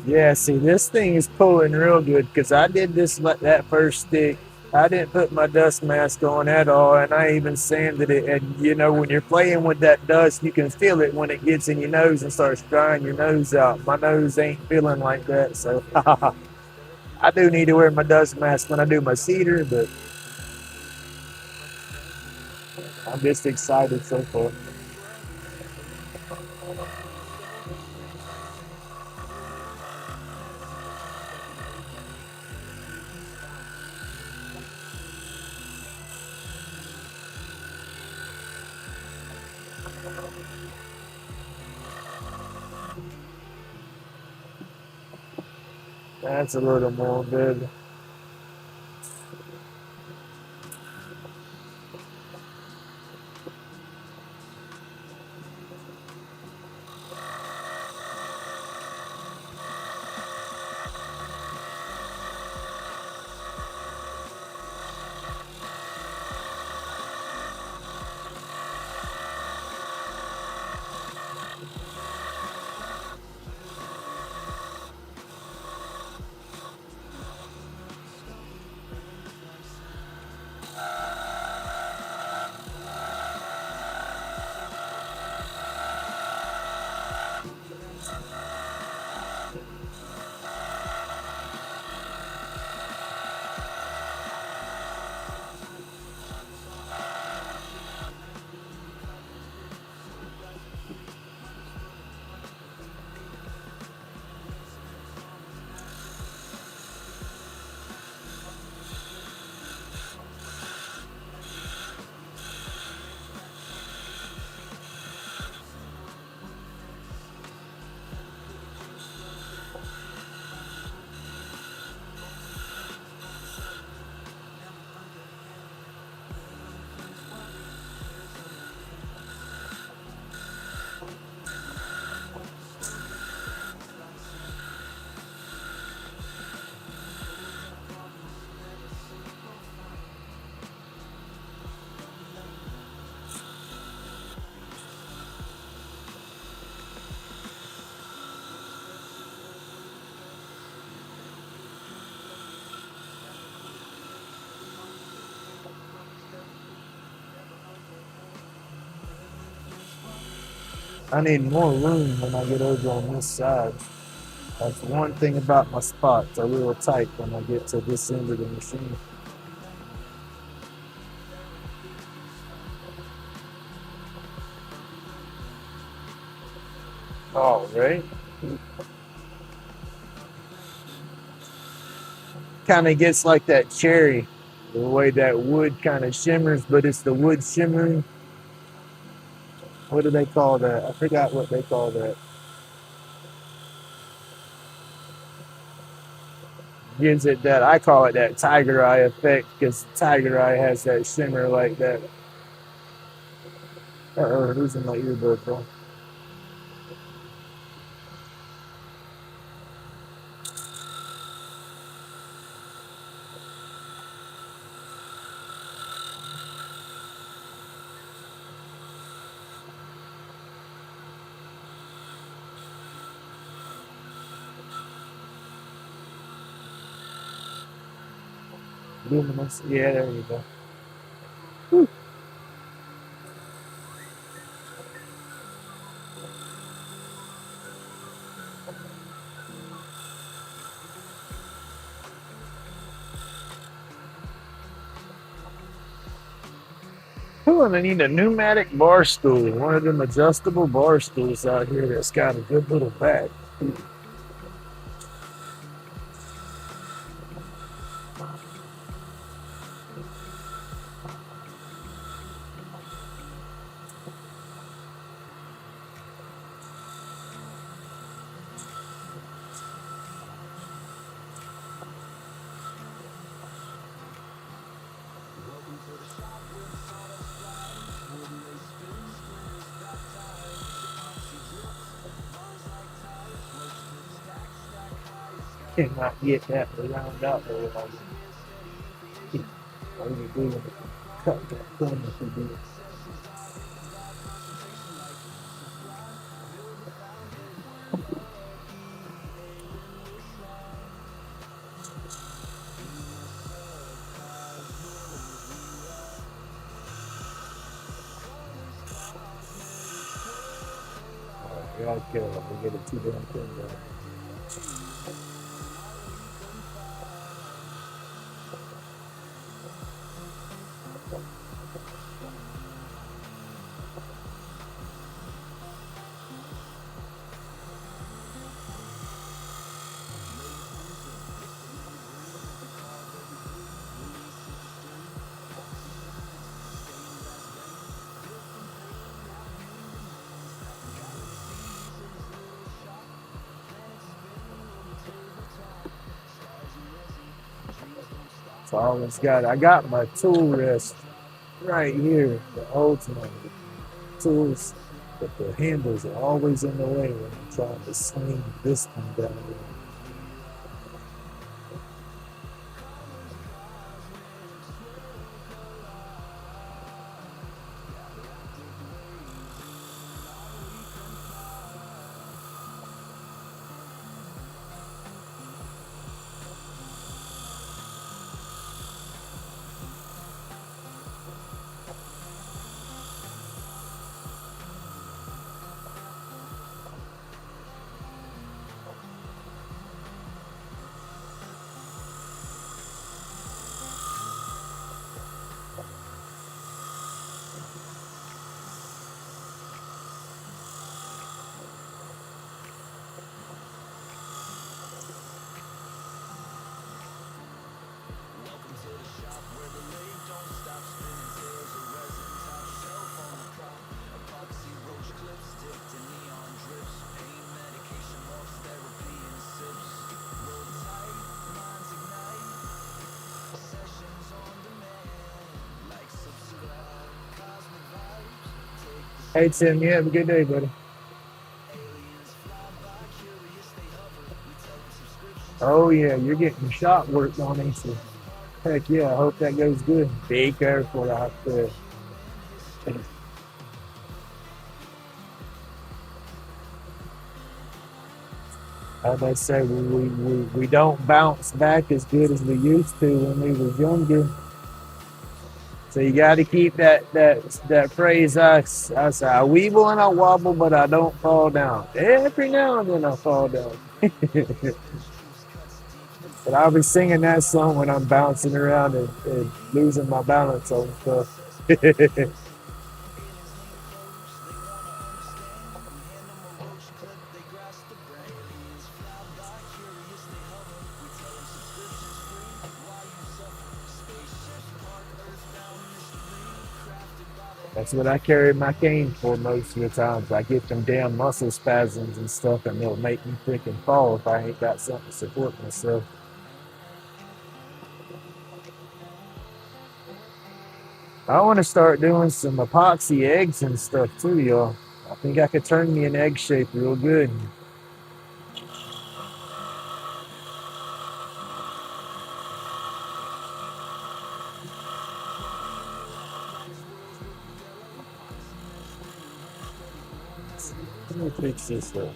Yeah, see, this thing is pulling real good because I did this that first stick. I didn't put my dust mask on at all, and I even sanded it. And you know, when you're playing with that dust, you can feel it when it gets in your nose and starts drying your nose out. My nose ain't feeling like that, so I do need to wear my dust mask when I do my cedar, but I'm just excited so far. That's a little more good. I need more room when I get over on this side. That's one thing about my spots. They're real tight when I get to this end of the machine. Oh, right. Kind of gets like that cherry, the way that wood kind of shimmers, but it's the wood shimmering. What do they call that? I forgot what they call that. Gives it that, I call it that tiger eye effect because tiger eye has that shimmer like that. Uh-oh, losing my earbud, bro. Luminous. Yeah, there you go. Ooh, and I need a pneumatic bar stool, one of them adjustable bar stools out here that's got a good little back. and not get that round out there. All you do is cut that corner to do it. I gotta kill him. We get it too damn thin though. So I got my tool rest right here that holds my tools, but the handles are always in the way when I'm trying to swing this one down here. Hey Tim, you have a good day, buddy. Oh yeah, you're getting shot work on, ain't you? Heck yeah, I hope that goes good. Be careful out there. As I say, we don't bounce back as good as we used to when we was younger. So you got to keep that phrase. I say I weeble and I wobble, but I don't fall down. Every now and then I fall down. But I'll be singing that song when I'm bouncing around and losing my balance on stuff. That's what I carry my cane for most of the times. I get them damn muscle spasms and stuff, and they'll make me freaking fall if I ain't got something to support myself. I want to start doing some epoxy eggs and stuff too, y'all. I think I could turn me an egg shape real good. Let me fix this up.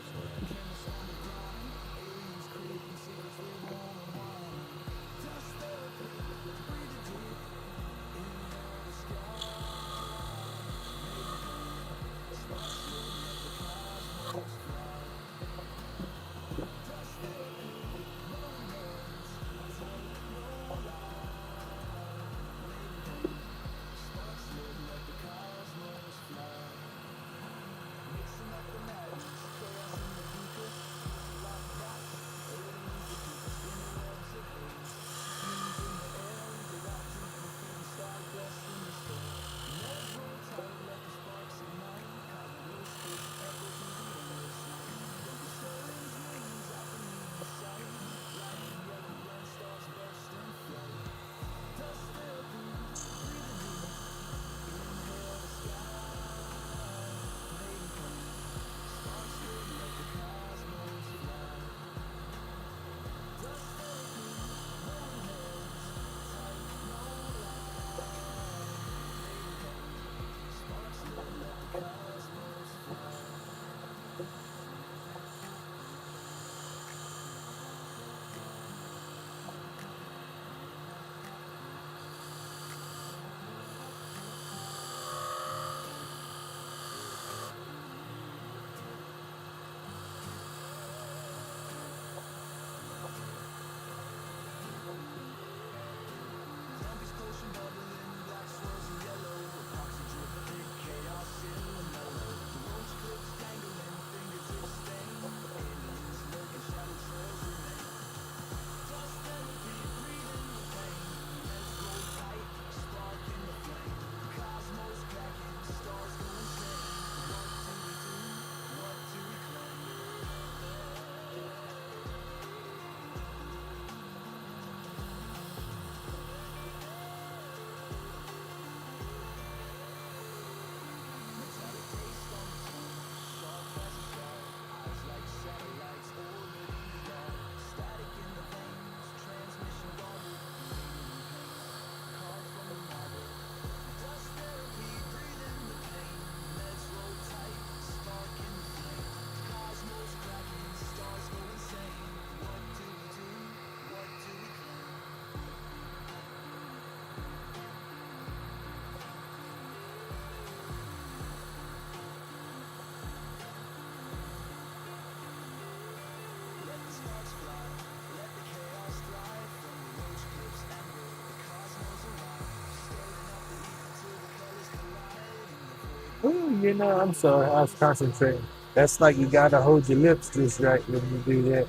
You know, I'm sorry, I was concentrating. That's like you gotta hold your lips just right when you do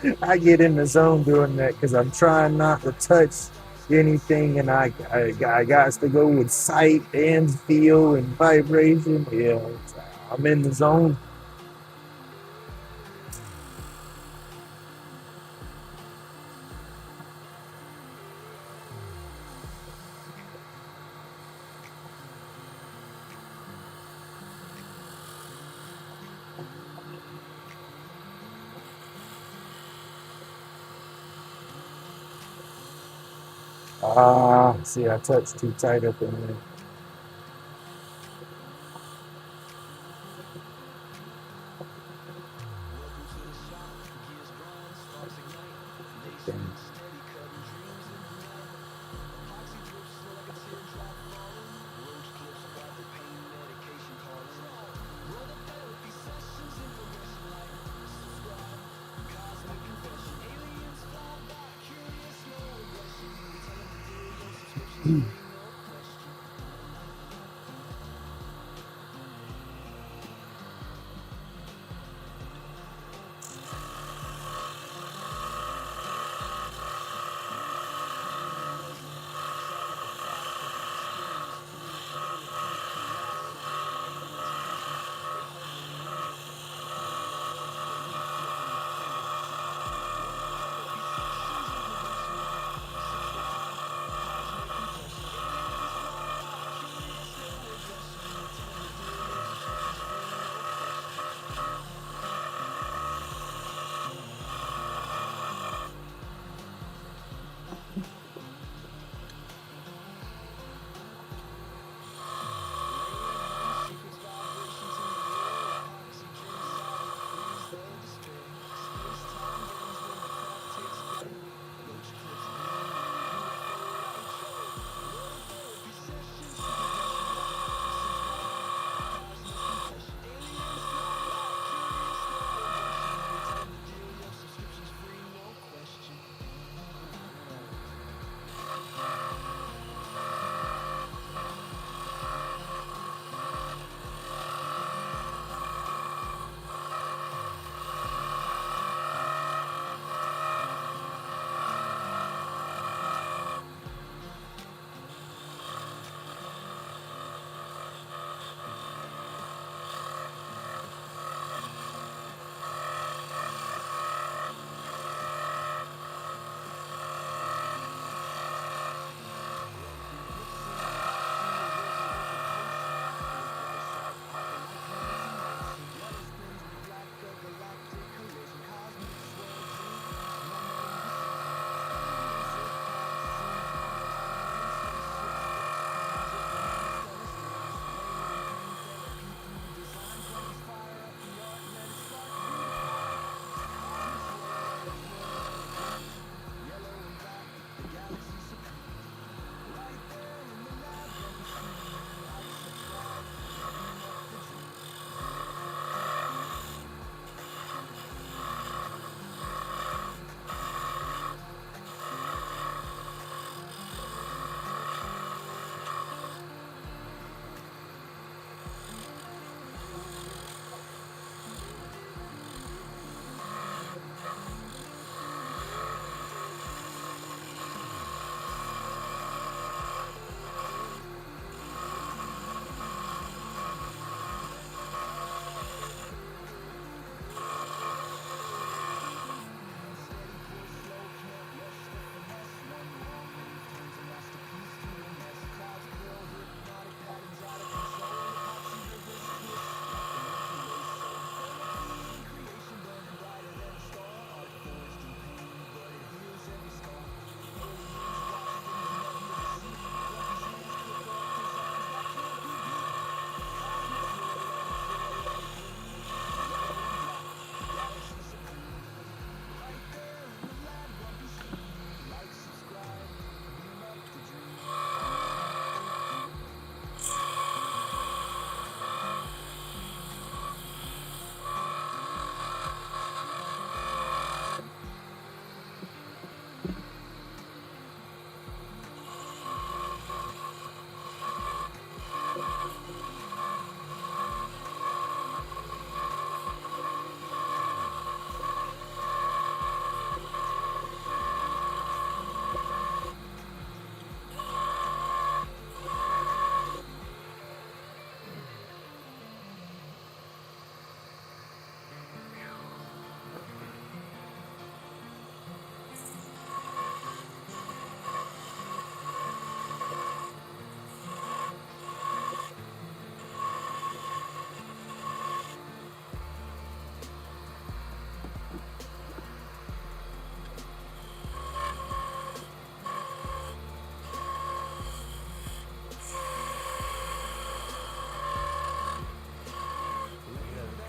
that. I get in the zone doing that because I'm trying not to touch anything, and I got to go with sight and feel and vibration. Yeah, I'm in the zone. Ah, see, I touched too tight up in there. Damn.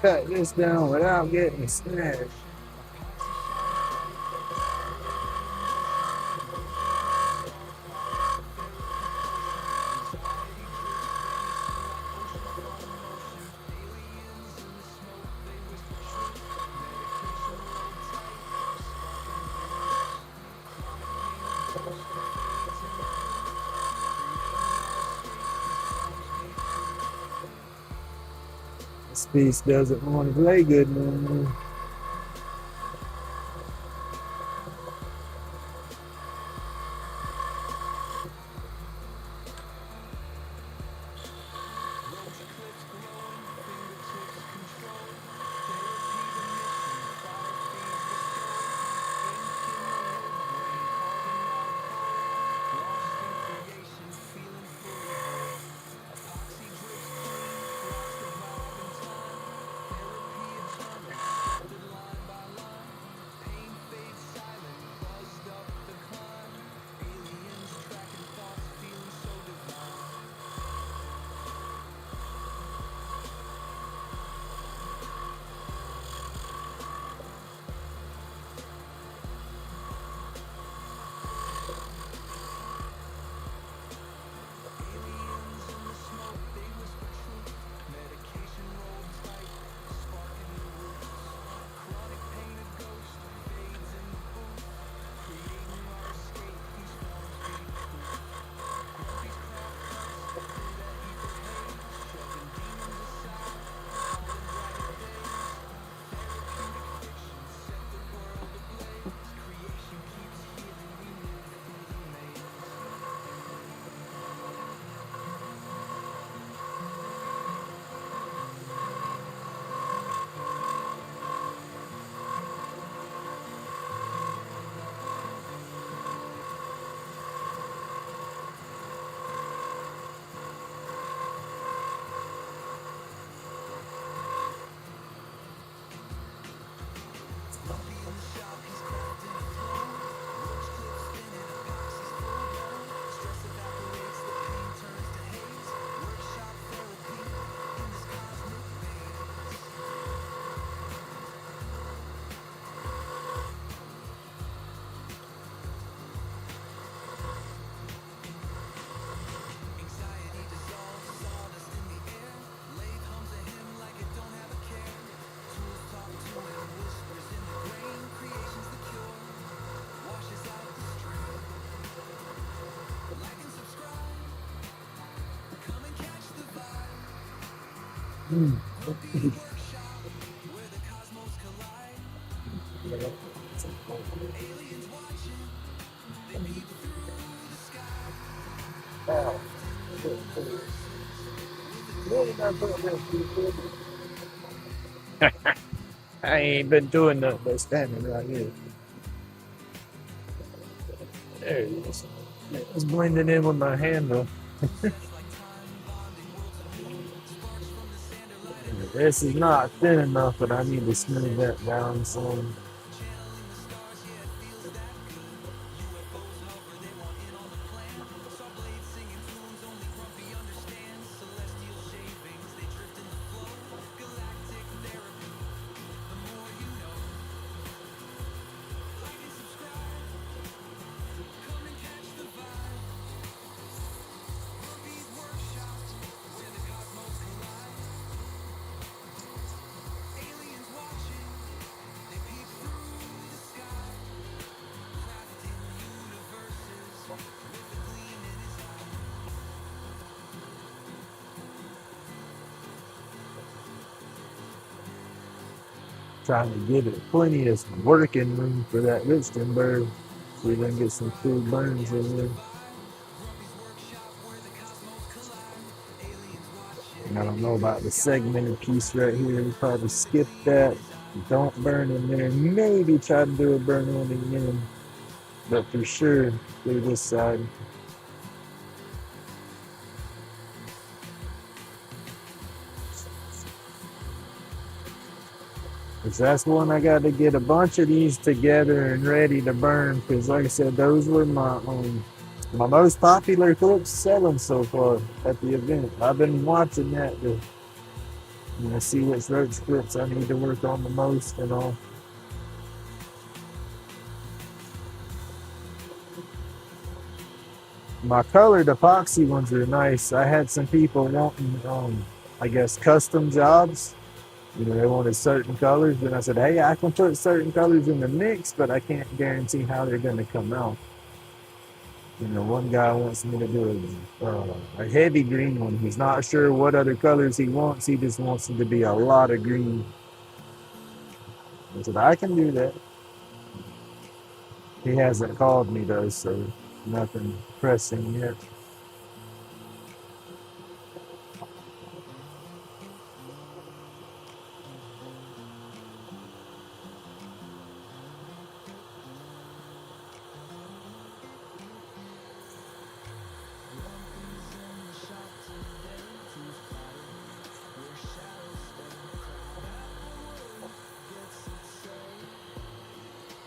cut this down without getting snagged. This piece doesn't want to play good no more. I ain't been doing nothing but standing right here. There it is. It's blending in with my handle. This is not thin enough, but I need to smooth that down some. Trying to give it plenty of working room for that Lichtenberg so we can get some cool burns in there. And I don't know about the segmented piece right here. You probably skip that. Don't burn in there. Maybe try to do a burn on it again. But for sure, do this side. Because that's one I got to get a bunch of these together and ready to burn. Because like I said, those were my most popular clips selling so far at the event. I've been watching that. I'm gonna see which road splits I need to work on the most and all. My colored epoxy ones are nice. I had some people wanting, I guess, custom jobs. You know, they wanted certain colors, and I said, hey, I can put certain colors in the mix, but I can't guarantee how they're going to come out. You know, one guy wants me to do a heavy green one. He's not sure what other colors he wants. He just wants it to be a lot of green. I said, I can do that. He hasn't called me though, so nothing pressing yet.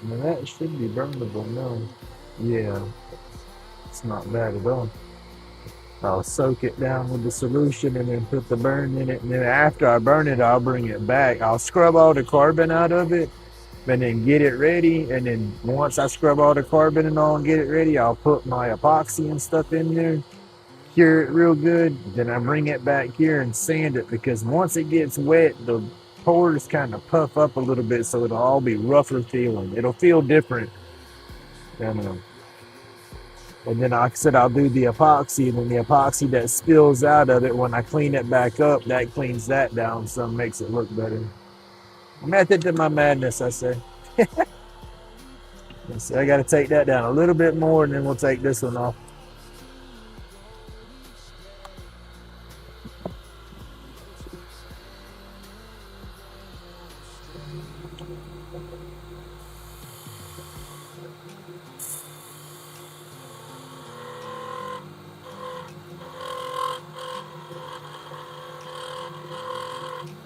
Now that should be burnable now. Yeah, it's not bad at all. I'll soak it down with the solution and then put the burn in it. And then after I burn it, I'll bring it back. I'll scrub all the carbon out of it and then get it ready. And then once I scrub all the carbon and all and get it ready, I'll put my epoxy and stuff in there, cure it real good. Then I bring it back here and sand it because once it gets wet, the pores kind of puff up a little bit so it'll all be rougher feeling. It'll feel different. And then like I said, I'll do the epoxy, and then the epoxy that spills out of it, when I clean it back up, that cleans that down some, makes it look better. Method to my madness, I say. So I got to take that down a little bit more, and then we'll take this one off.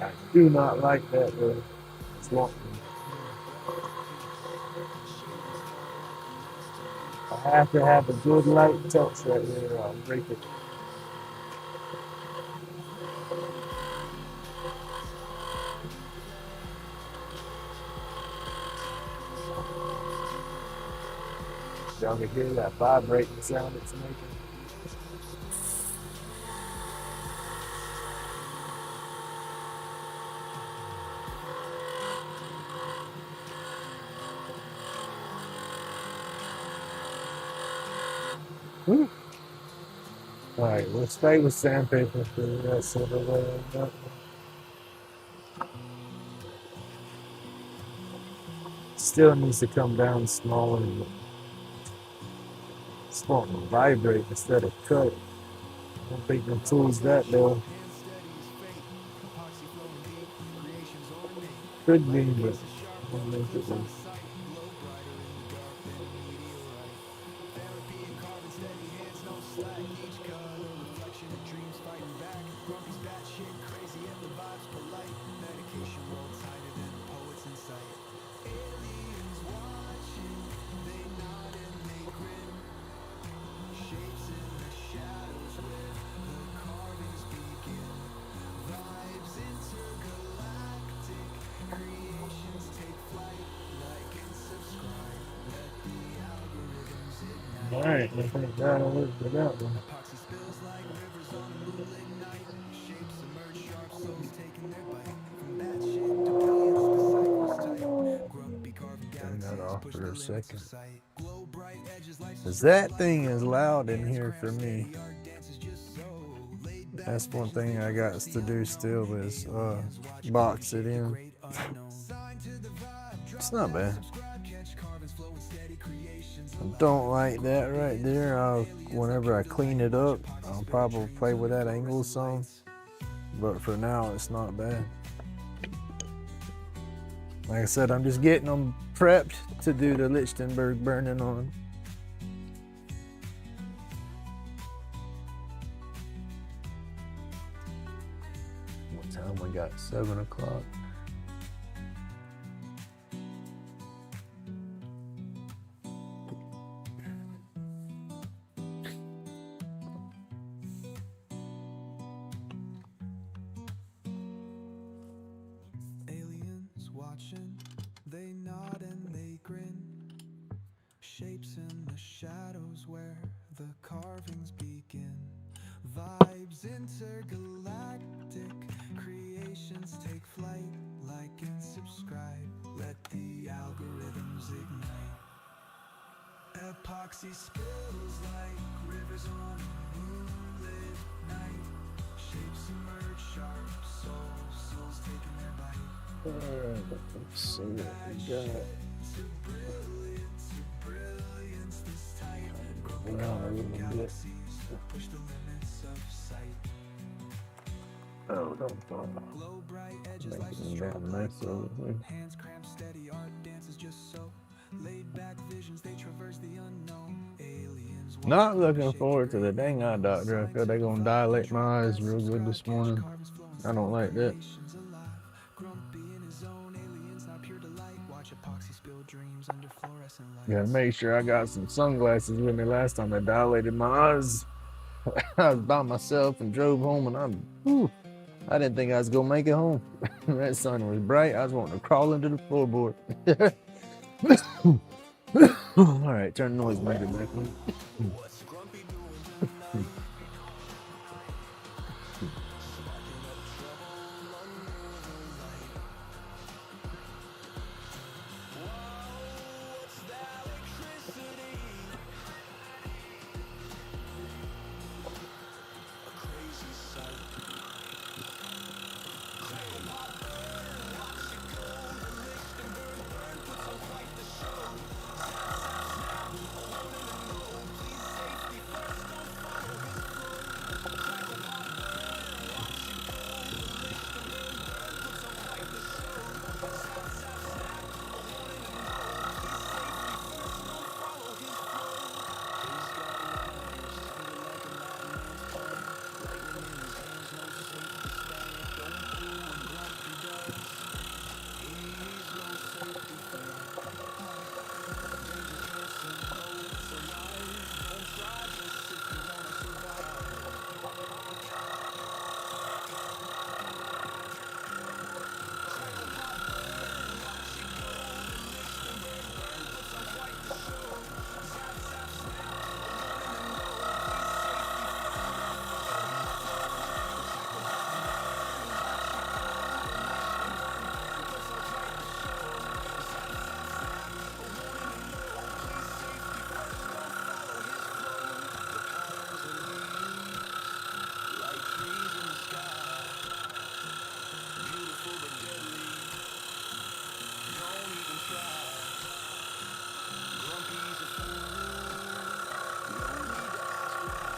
I do not like that, though. It's wanting. I have to have a good light touch right here, or I'll break it. Y'all can hear that vibrating sound it's making. Woo. All right, we'll stay with sandpaper for the rest of the way. Still needs to come down smaller. But it's supposed to vibrate instead of cut. I don't think the tool's that though. Could be, but I don't think it was. All right, I think that'll work for that one. Turn that off for a second. Cause that thing is loud in here for me. That's one thing I got to do still is box it in. It's not bad. I don't like that right there. Whenever I clean it up, I'll probably play with that angle some. But for now, it's not bad. Like I said, I'm just getting them prepped to do the Lichtenberg burning on. What time we got? 7 o'clock. watching, they nod and they grin. Shapes in the shadows where the carvings begin. Vibes intergalactic, creations take flight. Like and subscribe, let the algorithms ignite. Epoxy spills like rivers on a moonlit night. Shapes emerge sharp, souls taking their bite. Let's see what we got. To brilliance this tight. Go down a little bit. Galaxies push the limits of sight. Oh, don't fall. Glow bright edges like Making that mess over here. hands cramped steady, art dances just so. Laid back visions, they traverse the unknown. Aliens Not looking forward to the dang eye doctor. I feel they're gonna dilate my eyes real good this morning. I don't like that. Grumpy in his own, aliens not pure delight. Watch epoxy spill dreams under fluorescent lights. Gotta make sure I got some sunglasses with me. Last time I dilated my eyes, I was by myself and drove home, and I didn't think I was gonna make it home. That sun was bright. I was wanting to crawl into the floorboard. All right, turn the noise meter back on. What's Grumpy doing tonight? What's that electricity? A crazy sight. Cradle pop burn, watch it go. Lichtenberg burn, puts on quite the show. Snap, snap, snap, a one in the know. Please safety first, don't follow his flow. Cradle pop burn, watch it go. Lichtenberg burn, puts on quite the show. Snap, snap, snap, a one in the know. Please safety first, don't follow his flow. He's got wires, feel like a madman's plan. Lightning in his hands, no safety span. Don't do what Grumpy does. He's no safety fan. Danger cancer, know it's alive. Don't try this if you wanna survive. Cradle pop burn, watch it go. Lichtenberg burn, puts on quite the show. Zap, zap, snap, a one in the know. Please safety first, don't follow his flow. Cradle pop burn, watch it go. Lichtenberg burn, puts on quite the show. Zap, zap, snap, a one in the know. Please safety first, don't follow his flow. The patterns are leaves, like trees in the sky. Beautiful but deadly, don't even try. Grumpy's a fool, no need to ask why.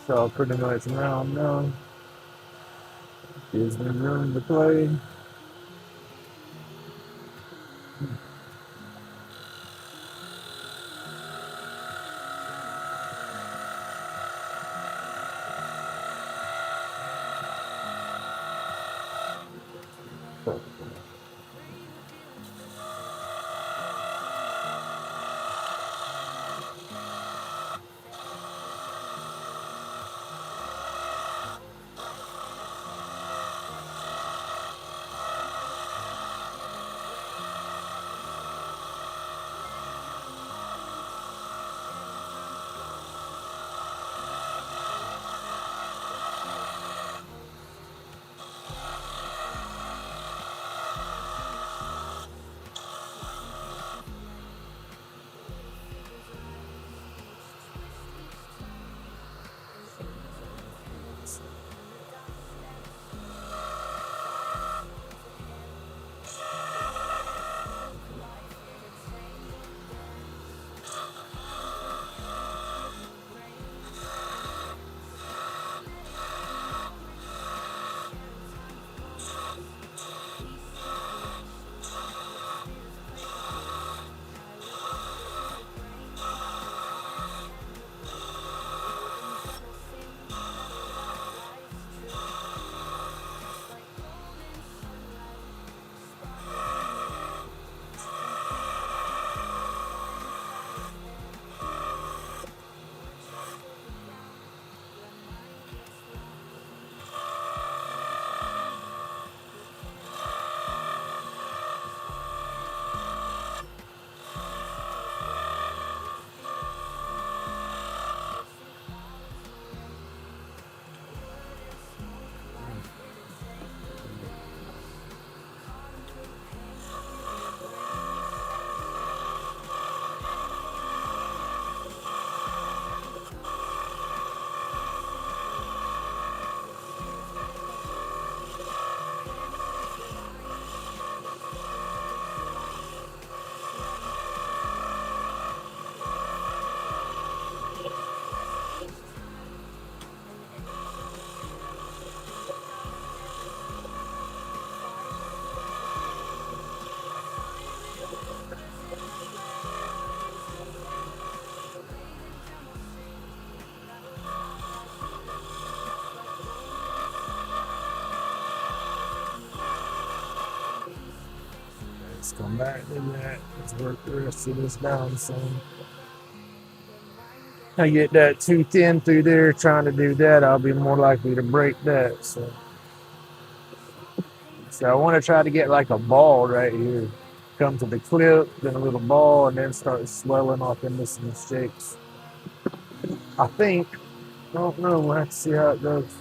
So pretty much now, gives me room to play. Let's come back to that. Let's work the rest of this down some. I get that too thin through there trying to do that, I'll be more likely to break that. So I want to try to get like a ball right here. Come to the clip, then a little ball, and then start swelling off into some shapes. I think. I don't know. We'll have to see how it goes.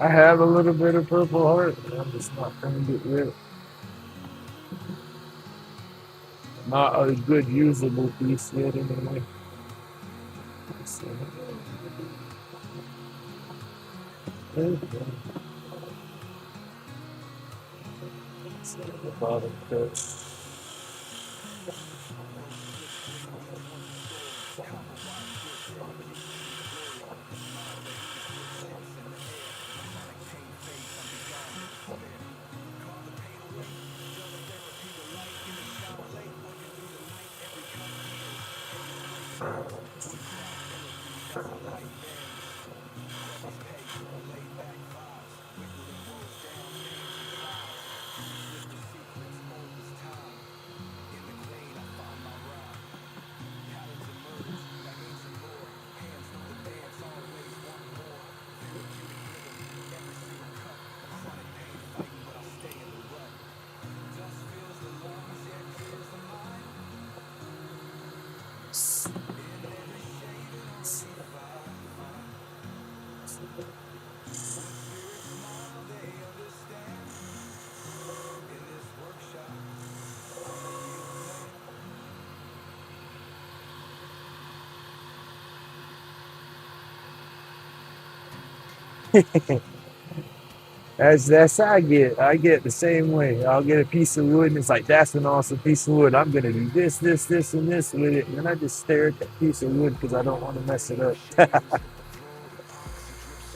I have a little bit of Purple Heart, but I'm just not going to get rid of it. Not a good usable piece yet, anyway. So, the bottom cut. That's how I get. I get the same way. I'll get a piece of wood and it's like that's an awesome piece of wood. I'm gonna do this, this, this, and this with it. And then I just stare at that piece of wood because I don't want to mess it up.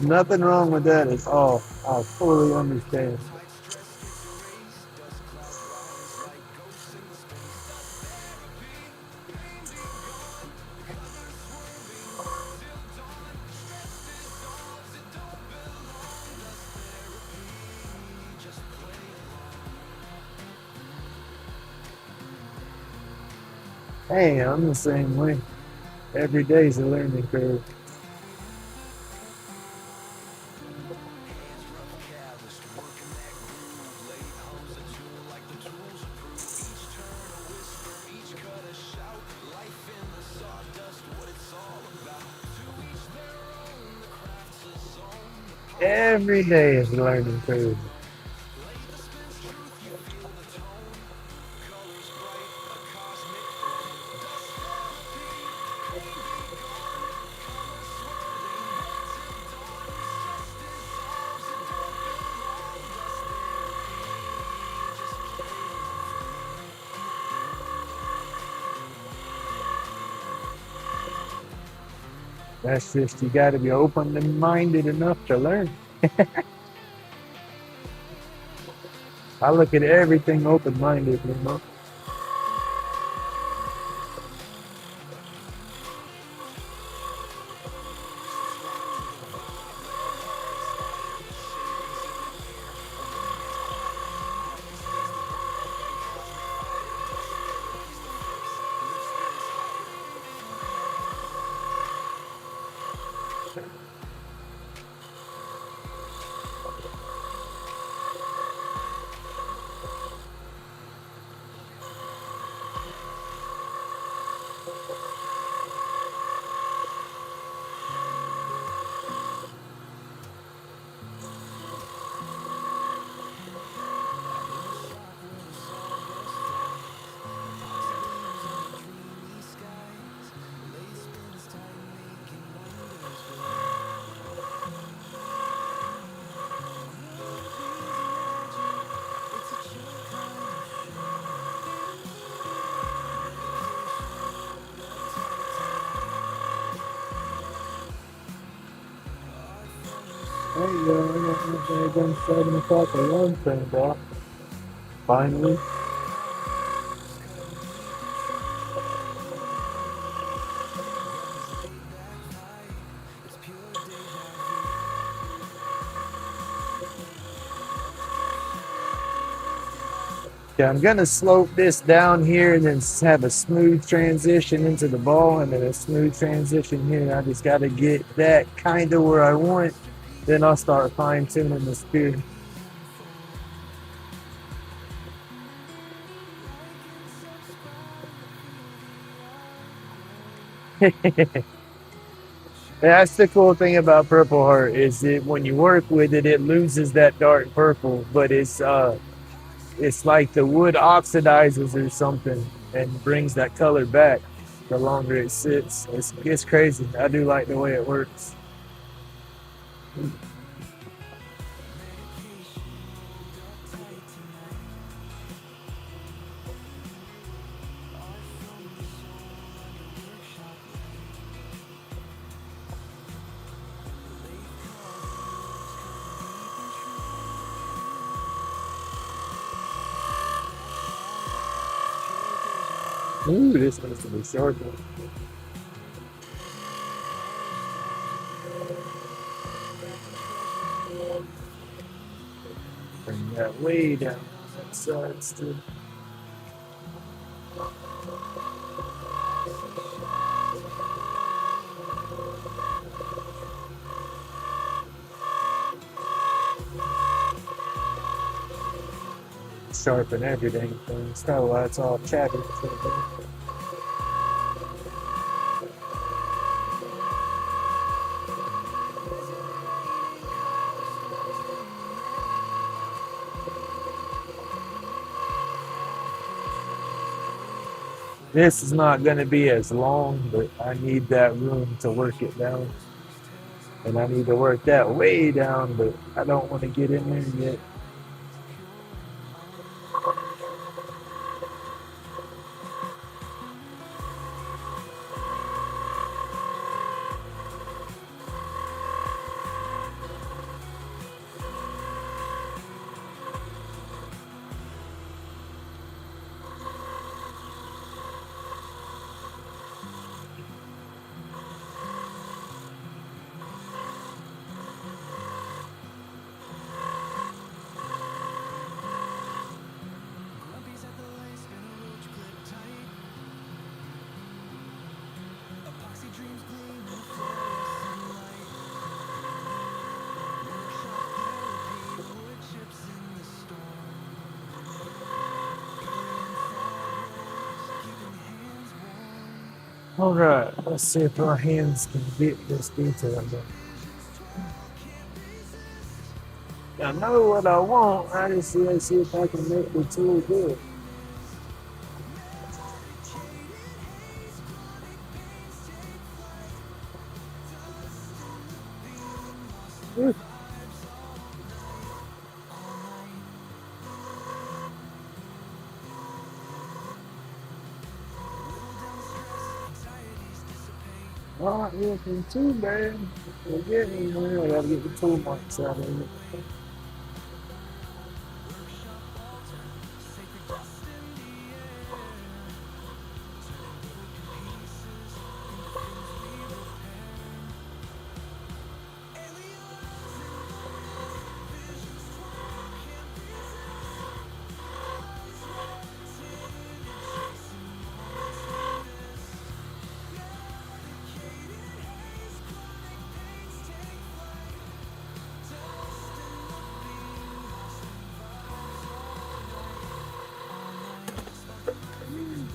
Nothing wrong with that at all. I fully understand. Hey, I'm the same way. Every day's a learning curve. Every day is a learning curve. That's just, you got to be open-minded enough to learn. I look at everything open-minded, you know. you go. It's done 7 o'clock alarm turned off. Finally. Yeah, I'm gonna slope this down here and then have a smooth transition into the ball and then a smooth transition here. I just gotta get that kind of where I want. Then I'll start fine tuning the spear. That's the cool thing about Purple Heart is that when you work with it, it loses that dark purple, but it's like the wood oxidizes or something and brings that color back the longer it sits. It's crazy. I do like the way it works. Ooh, this one's gonna be short. Bring that way down. That side still. Sharpen everything. It's kind of why it's all chatty. This is not going to be as long, but I need that room to work it down. And I need to work that way down, but I don't want to get in there yet. All right, let's see if our hands can get this detail done. I know what I want. I just want to see if I can make the tool good. Ooh. Not looking too bad. We're getting there. I gotta get the tool marks out of it.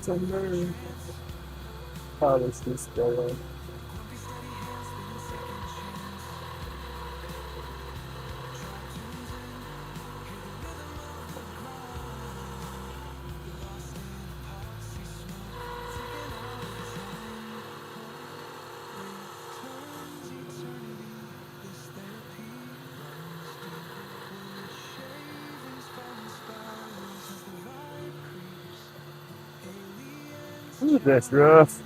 Somewhere. Polish this guy. Ooh, that's rough.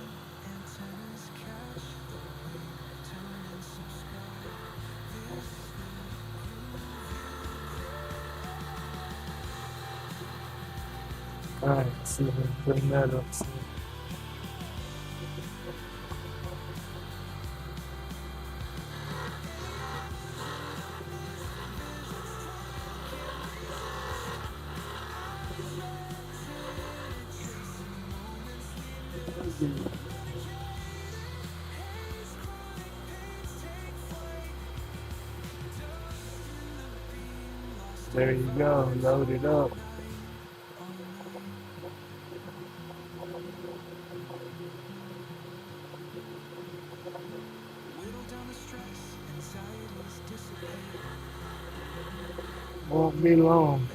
All right, see, bring that up. There you go, load it up. Won't be long.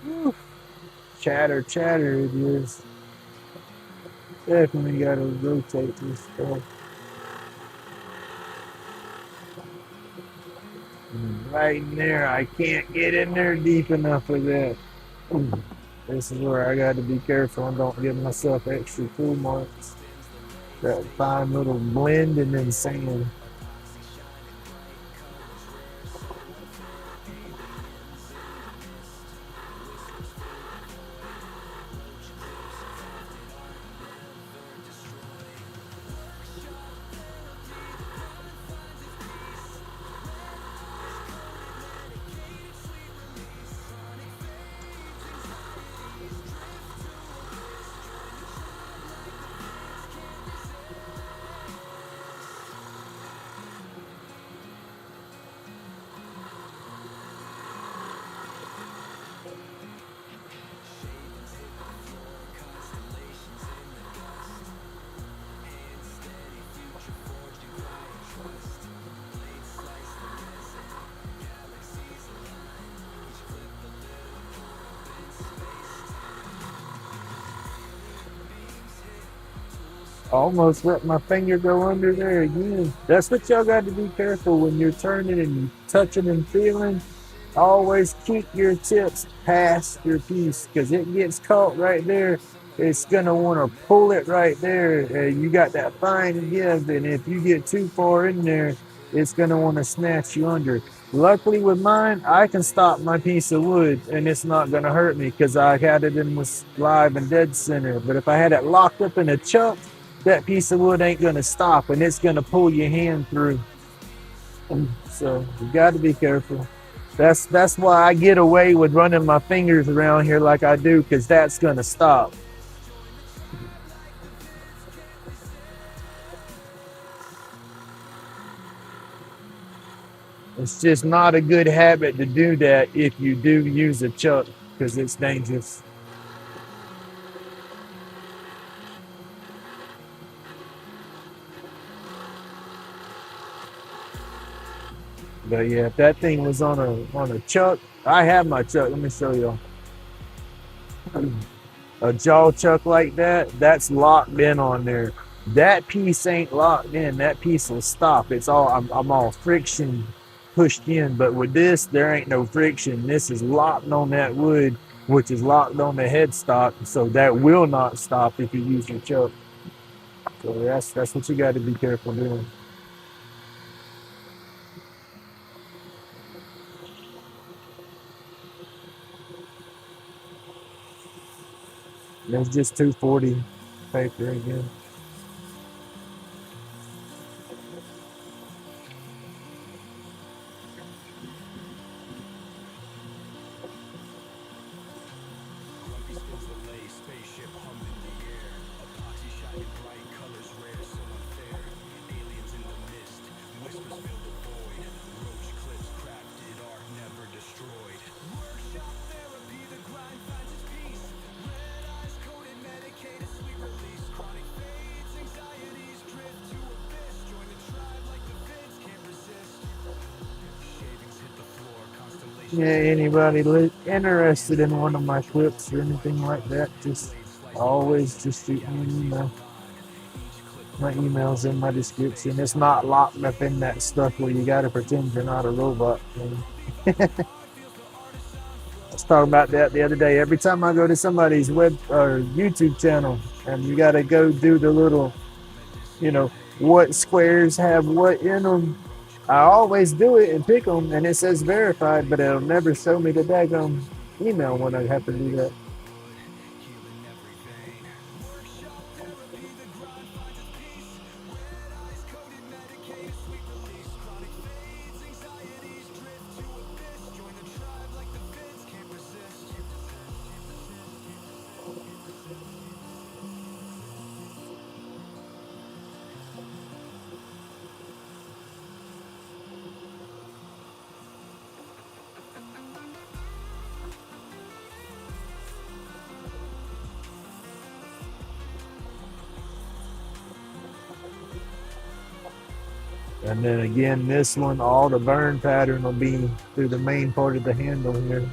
Whew. Chatter, chatter it is. Definitely gotta rotate this stuff. Right in there, I can't get in there deep enough for that. This is where I got to be careful and don't give myself extra tool marks. That fine little blend and then sand. Almost let my finger go under there again. That's what y'all got to be careful when you're turning and touching and feeling. Always keep your tips past your piece because it gets caught right there. It's gonna want to pull it right there. You got that fine give, and if you get too far in there, it's gonna want to snatch you under. Luckily with mine, I can stop my piece of wood and it's not gonna hurt me because I had it in was live and dead center. But if I had it locked up in a chuck, that piece of wood ain't gonna stop and it's gonna pull your hand through. So you got to be careful. That's why I get away with running my fingers around here like I do, because that's gonna stop. It's just not a good habit to do that if you do use a chuck, because it's dangerous. But yeah, if that thing was on a chuck, I have my chuck. Let me show you. A jaw chuck like that, that's locked in on there. That piece ain't locked in. That piece will stop. It's all I'm all friction pushed in. But with this, there ain't no friction. This is locked on that wood, which is locked on the headstock. So that will not stop if you use your chuck. So that's what you got to be careful doing. That's just 240 paper again. Yeah, anybody interested in one of my clips or anything like that, just always just shoot me an email. My email's in my description. It's not locked up in that stuff where you gotta pretend you're not a robot. was talking about that the other day. Every time I go to somebody's web or YouTube channel, and you got to go do the little, you know, what squares have what in them. I always do it and pick them, and it says verified, but it'll never show me the daggone email when I have to do that. And then again, this one, all the burn pattern will be through the main part of the handle here.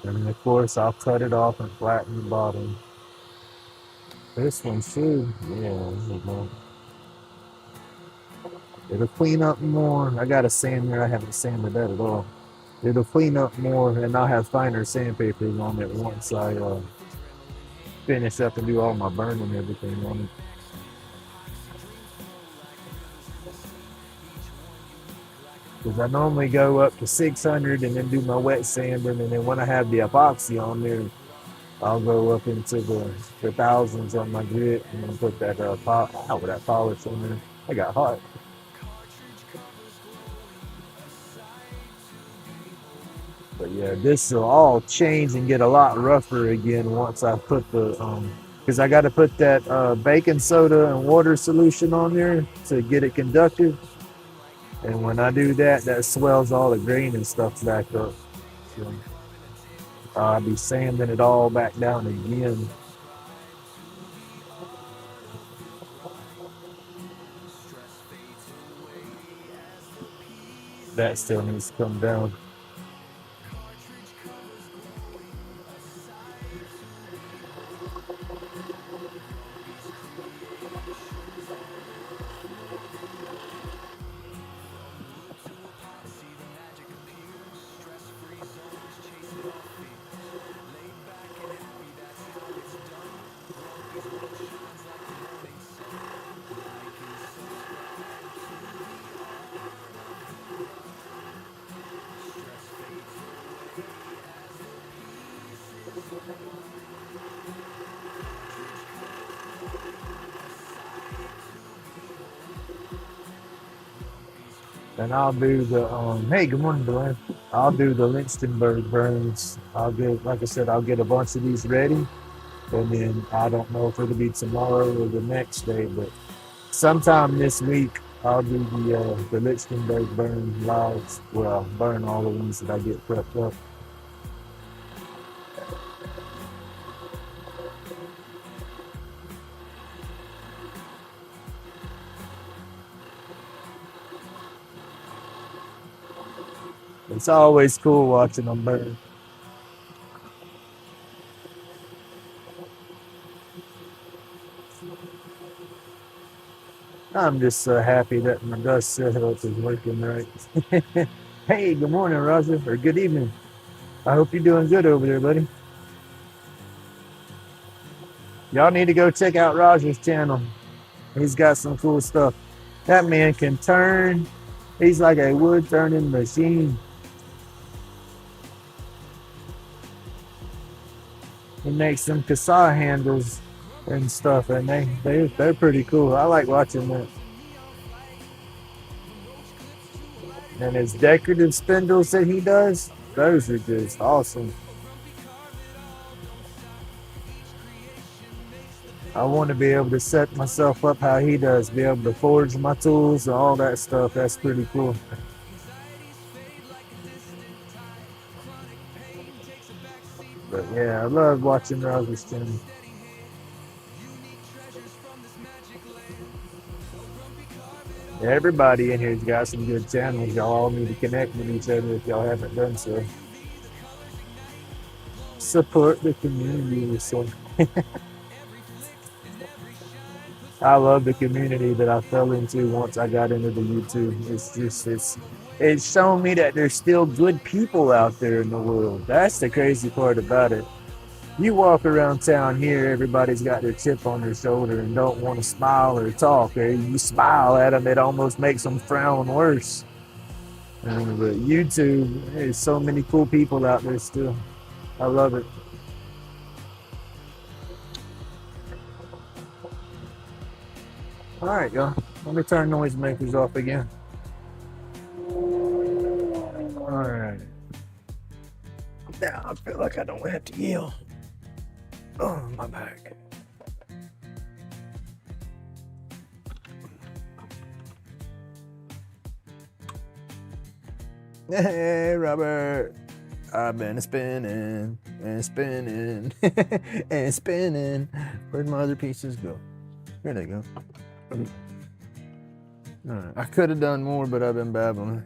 And of course, I'll cut it off and flatten the bottom. This one should, yeah, it'll clean up more. I got a sander, I haven't sanded that at all. It'll clean up more, and I'll have finer sandpapers on it once I finish up and do all my burning and everything on it. Because I normally go up to 600 and then do my wet sanding, and then when I have the epoxy on there, I'll go up into the thousands on my grit and then put that that polish on there. I got hot. But yeah, this will all change and get a lot rougher again once I put the because I got to put that baking soda and water solution on there to get it conductive. And when I do that, that swells all the grain and stuff back up. So I'll be sanding it all back down again. That still needs to come down. And I'll do the hey, good morning, Blaine. I'll do the Lichtenberg burns. I'll get, like I said, I'll get a bunch of these ready, and then I don't know if it'll be tomorrow or the next day, but sometime this week I'll do the Lichtenberg burn lives. Well, I'll burn all the ones that I get prepped up. It's always cool watching them burn. I'm just so happy that my dust setup is working right. Hey, good morning, Roger, or good evening. I hope you're doing good over there, buddy. Y'all need to go check out Roger's channel. He's got some cool stuff. That man can turn. He's like a wood turning machine. He makes some cassette handles and stuff, and they're pretty cool. I like watching that. And his decorative spindles that he does, those are just awesome. I want to be able to set myself up how he does, be able to forge my tools and all that stuff. That's pretty cool. But Yeah, I love watching Roger's channel. Everybody in here's got some good channels. Y'all all need to connect with each other if y'all haven't done so. Support the community. So I love the community that I fell into once I got into the YouTube. It's shown me that there's still good people out there in the world. That's the crazy part about it. You walk around town here, everybody's got their chip on their shoulder and don't want to smile or talk. Or you smile at them, it almost makes them frown worse. But YouTube, there's so many cool people out there still. I love it. All right, y'all. Let me turn noisemakers off again. All right. Now I feel like I don't have to yell. Oh, my back. Hey, Robert. I've been spinning and spinning and spinning. Where'd my other pieces go? Here they go. Right. I could have done more, but I've been babbling.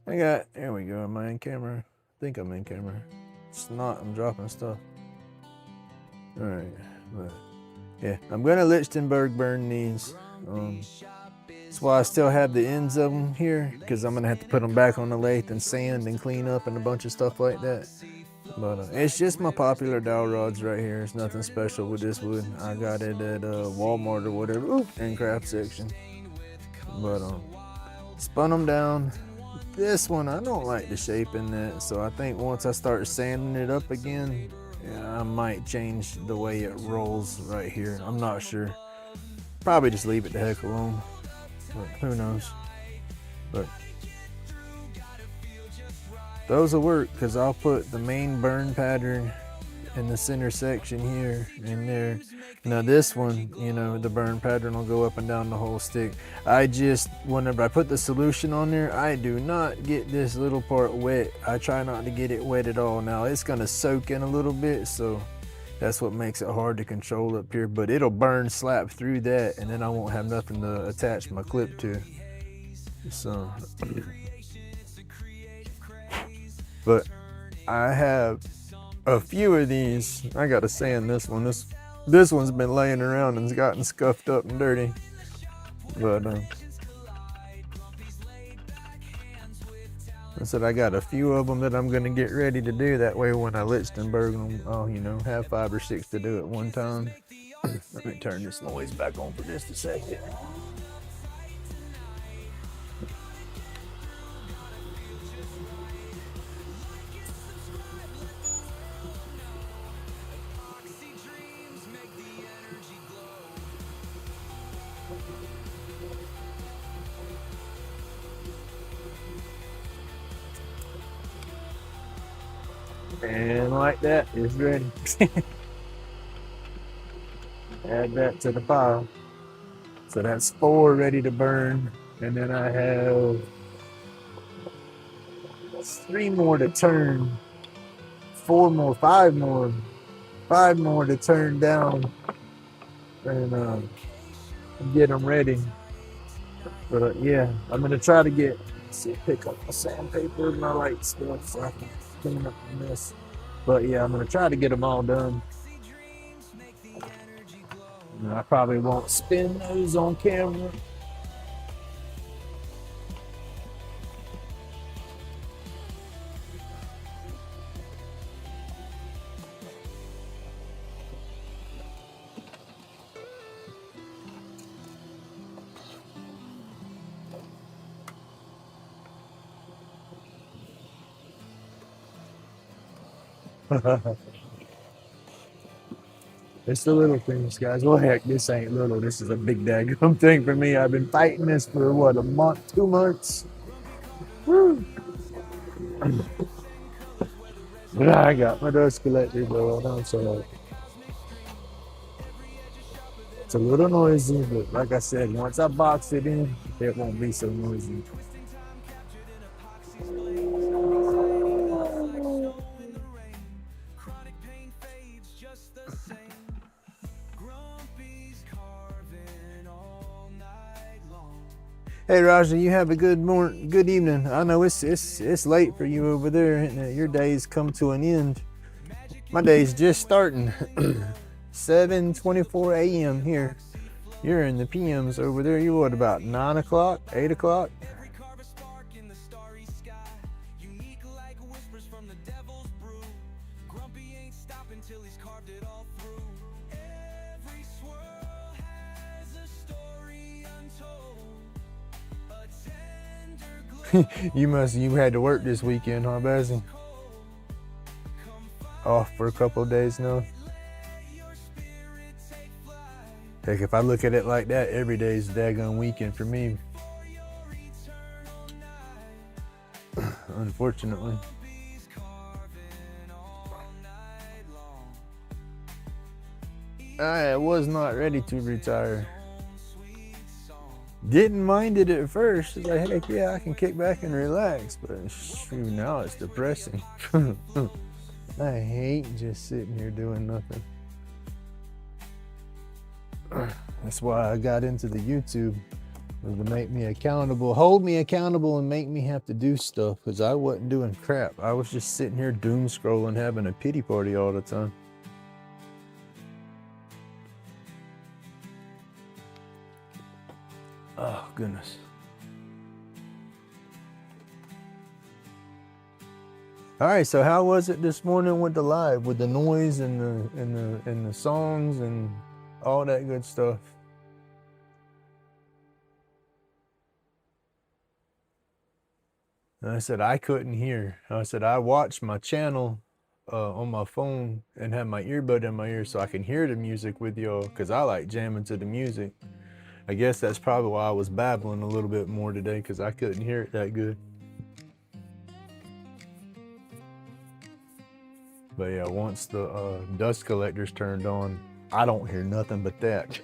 There we go. Am I in camera? I think I'm in camera. It's not, I'm dropping stuff. All right, but yeah, I'm gonna Lichtenberg burn these. That's why I still have the ends of them here, because I'm gonna have to put them back on the lathe and sand and clean up and a bunch of stuff like that. But it's just my popular dowel rods right here. It's nothing special with this wood. I got it at Walmart or whatever, in craft section. But spun them down. This one, I don't like the shape in that, so I think once I start sanding it up again, yeah, I might change the way it rolls right here. I'm not sure. Probably just leave it the heck alone. But who knows? But those will work, because I'll put the main burn pattern in the center section here and there. Now this one, you know, the burn pattern will go up and down the whole stick. Whenever I put the solution on there, I do not get this little part wet. I try not to get it wet at all. Now it's gonna soak in a little bit, so that's what makes it hard to control up here, but it'll burn slap through that, and then I won't have nothing to attach my clip to. So, but I have a few of these. I gotta sand this one. This one's been laying around and's gotten scuffed up and dirty. But I said I got a few of them that I'm gonna get ready to do. That way when I Lichtenberg them, I'll, you know, have 5 or 6 to do at one time. Let me turn this noise back on for just a second. And like that, it's ready. Add that to the pile. So that's 4 ready to burn. And then I have 3 more to turn. 4 more, 5 more. 5 more to turn down and get them ready. But yeah, I'm gonna try to pick up my sandpaper and my light stuff so I can clean up the mess. But yeah, I'm gonna try to get them all done. And I probably won't spin those on camera. It's the little things, guys. Well, heck, this ain't little. This is a big daggum thing for me. I've been fighting this for, what, a month, 2 months? Woo. But I got my dust collector going on, so it's a little noisy, but like I said, once I box it in, it won't be so noisy. Hey Raja, you have a good good evening. I know it's late for you over there, and your day's come to an end. My day's just starting. 7:24 a.m. here. You're in the PMs over there. You what, about 9 o'clock, 8 o'clock? You had to work this weekend, huh, Bazzy? Off for a couple of days now. Heck, if I look at it like that, every day is a daggone weekend for me. Unfortunately. I was not ready to retire. Didn't mind it at first. It's like, heck yeah, I can kick back and relax. But shoot, now it's depressing. I hate just sitting here doing nothing. That's why I got into the YouTube, was to make me accountable, hold me accountable, and make me have to do stuff, because I wasn't doing crap. I was just sitting here doom scrolling, having a pity party all the time. Oh goodness. All right, so how was it this morning with the live, with the noise and the songs and all that good stuff? And I said I couldn't hear. I said I watched my channel on my phone and had my earbud in my ear so I can hear the music with y'all, because I like jamming to the music. I guess that's probably why I was babbling a little bit more today, because I couldn't hear it that good. But yeah, once the dust collector's turned on, I don't hear nothing but that.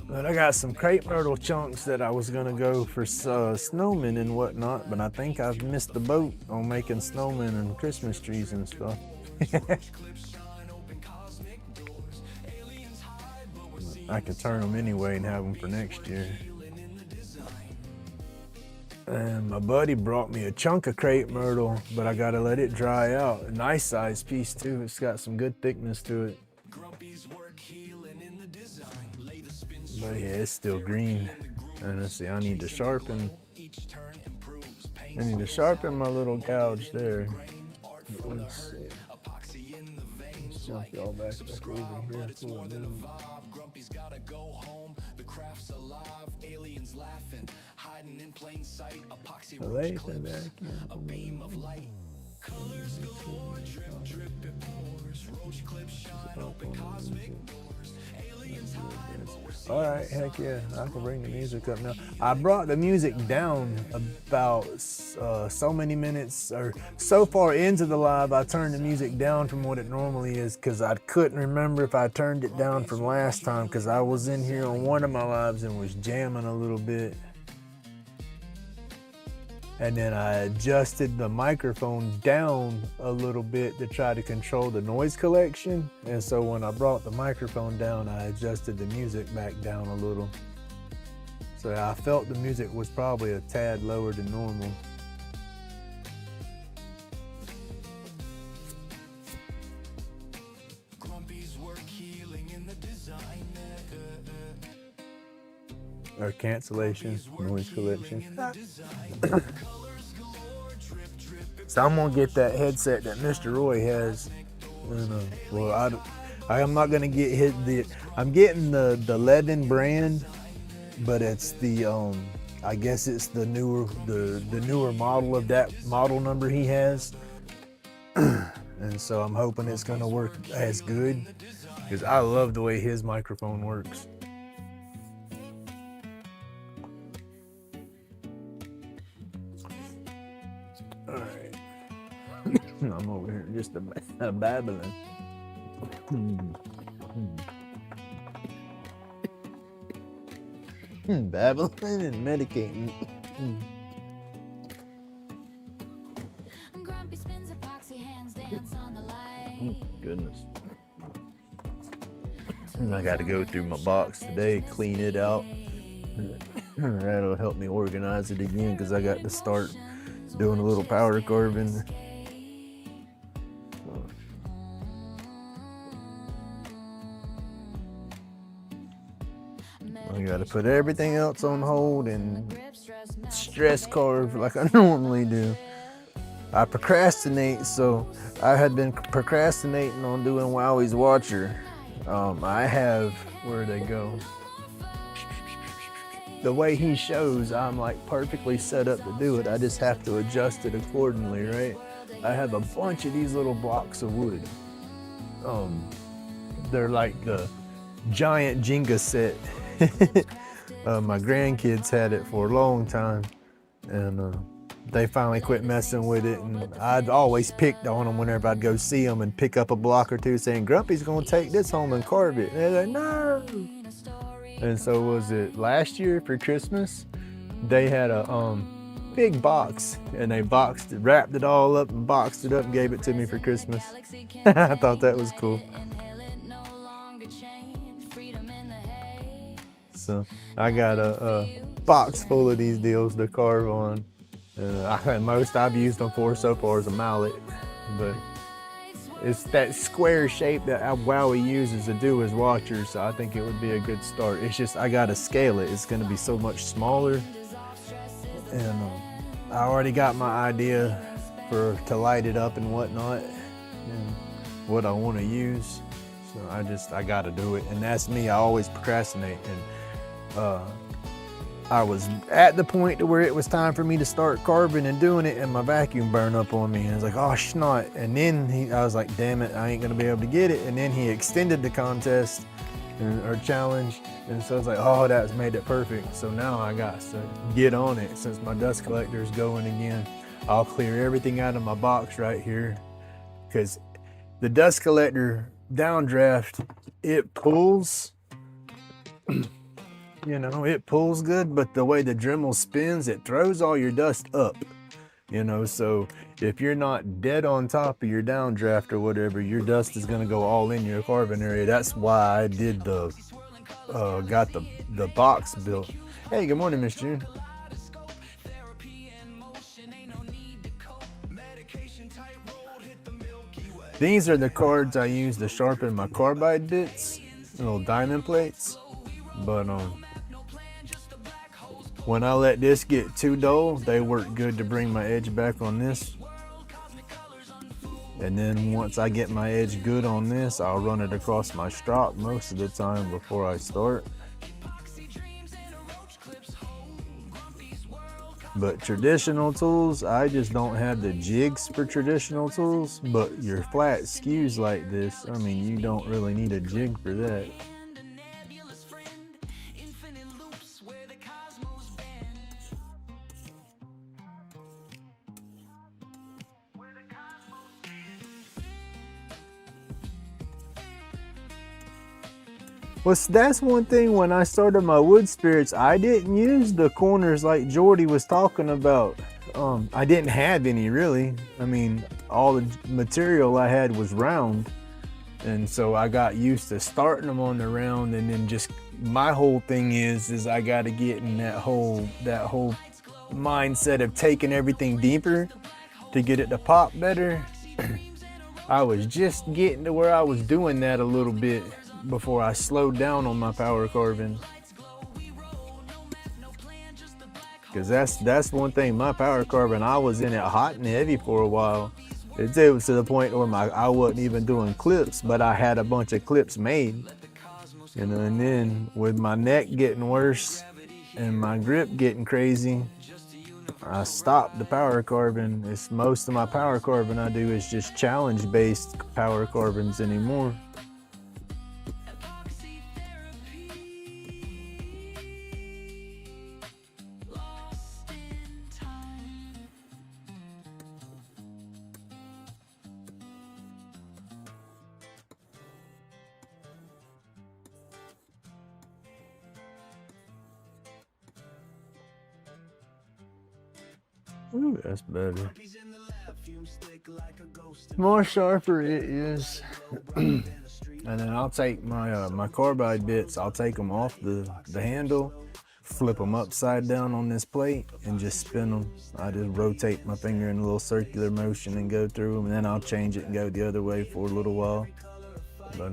But I got some crepe myrtle chunks that I was gonna go for snowmen and whatnot, but I think I've missed the boat on making snowmen and Christmas trees and stuff. I could turn them anyway and have them for next year. And my buddy brought me a chunk of crepe myrtle, but I gotta let it dry out. A nice size piece too. It's got some good thickness to it. But yeah, it's still green. And let's see, I need to sharpen my little gouge there. Let's see. Let's jump y'all back over here for a minute. Lichtenberg. A beam of light. Colors galore, drip, drip, it pours. Roach clips shine, open cosmic doors. Aliens hide. All right, heck yeah, I can bring the music up now. I brought the music down about so many minutes, or so far into the live, I turned the music down from what it normally is, because I couldn't remember if I turned it down from last time, because I was in here on one of my lives and was jamming a little bit. And then I adjusted the microphone down a little bit to try to control the noise collection. And so when I brought the microphone down, I adjusted the music back down a little. So I felt the music was probably a tad lower than normal. Or cancellation, noise collection. So I'm gonna get that headset that Mr. Roy has. Well, I'm not gonna get I'm getting the Lathe brand, but it's the I guess it's the newer model of that model number he has. And so I'm hoping it's gonna work as good, because I love the way his microphone works. I'm over here just babbling. Babbling and medicating. Grumpy spins epoxy hands dance on the light. goodness. And I got to go through my box today, clean it out. That'll help me organize it again because I got to start doing a little powder carving. I got to put everything else on hold and stress carve like I normally do. I procrastinate, so I had been procrastinating on doing Wowie's Watcher. I have, where'd they go? The way he shows, I'm like perfectly set up to do it. I just have to adjust it accordingly, right? I have a bunch of these little blocks of wood. They're like the giant Jenga set. My grandkids had it for a long time, and they finally quit messing with it, and I'd always picked on them whenever I'd go see them and pick up a block or two saying, Grumpy's gonna take this home and carve it. And they're like, no. And so was it last year for Christmas, they had a big box, and they wrapped it all up and boxed it up and gave it to me for Christmas. I thought that was cool. So I got a box full of these deals to carve on. Most I've used them for so far is a mallet, but it's that square shape that Wowie uses to do his watchers, so I think it would be a good start. It's just I gotta scale it. It's gonna be so much smaller, and I already got my idea to light it up and whatnot, and what I want to use. So I gotta do it, and that's me. I always procrastinate, and I was at the point to where it was time for me to start carving and doing it, and my vacuum burned up on me, and I was like, oh snot. And then I was like, damn it, I ain't gonna be able to get it. And then he extended the contest or challenge, and so I was like, oh, that's made it perfect. So now I got to get on it since my dust collector is going again. I'll clear everything out of my box right here, because the dust collector downdraft, it pulls. You know, it pulls good, but the way the Dremel spins, it throws all your dust up. You know, so if you're not dead on top of your downdraft or whatever, your dust is gonna go all in your carving area. That's why I did got the box built. Hey, good morning, Miss June. These are the cards I use to sharpen my carbide bits, little diamond plates. But when I let this get too dull, they work good to bring my edge back on this. And then once I get my edge good on this, I'll run it across my strop most of the time before I start. But traditional tools, I just don't have the jigs for traditional tools. But your flat skews like this, I mean, you don't really need a jig for that. Well, that's one thing when I started my wood spirits, I didn't use the corners like Jordy was talking about. I didn't have any really. I mean, all the material I had was round. And so I got used to starting them on the round, and then just my whole thing is I got to get in that whole mindset of taking everything deeper to get it to pop better. I was just getting to where I was doing that a little bit before I slowed down on my power carving. Because that's one thing, my power carving, I was in it hot and heavy for a while. It was to the point where I wasn't even doing clips, but I had a bunch of clips made. You know, and then with my neck getting worse and my grip getting crazy, I stopped the power carving. It's most of my power carving I do is just challenge-based power carvings anymore. Ooh, that's better. more sharper it is. And then I'll take my my carbide bits, I'll take them off the handle, flip them upside down on this plate, and just spin them. I just rotate my finger in a little circular motion and go through them, and then I'll change it and go the other way for a little while. But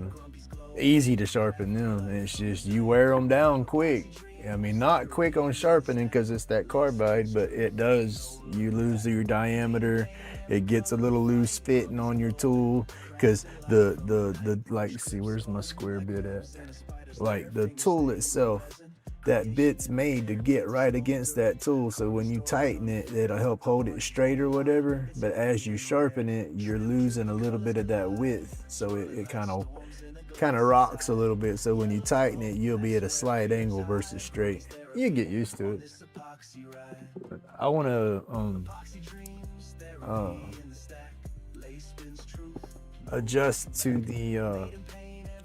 easy to sharpen them. It's just you wear them down quick. I mean, not quick on sharpening because it's that carbide, but it does. You lose your diameter. It gets a little loose fitting on your tool because the like, see, where's my square bit at? Like the tool itself, that bit's made to get right against that tool. So when you tighten it, it'll help hold it straight or whatever. But as you sharpen it, you're losing a little bit of that width. So it kind of rocks a little bit. So when you tighten it, you'll be at a slight angle versus straight. You get used to it. I want to adjust to the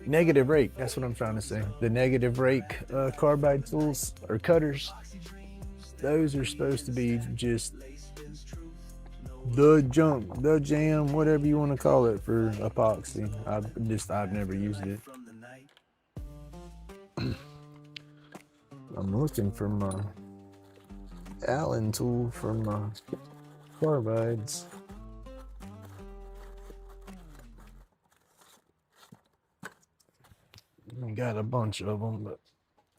negative rake. That's what I'm trying to say. The negative rake carbide tools or cutters. Those are supposed to be just the junk, the jam, whatever you want to call it for epoxy. I've never used it. I'm looking for my Allen tool for my carbides. I got a bunch of them, but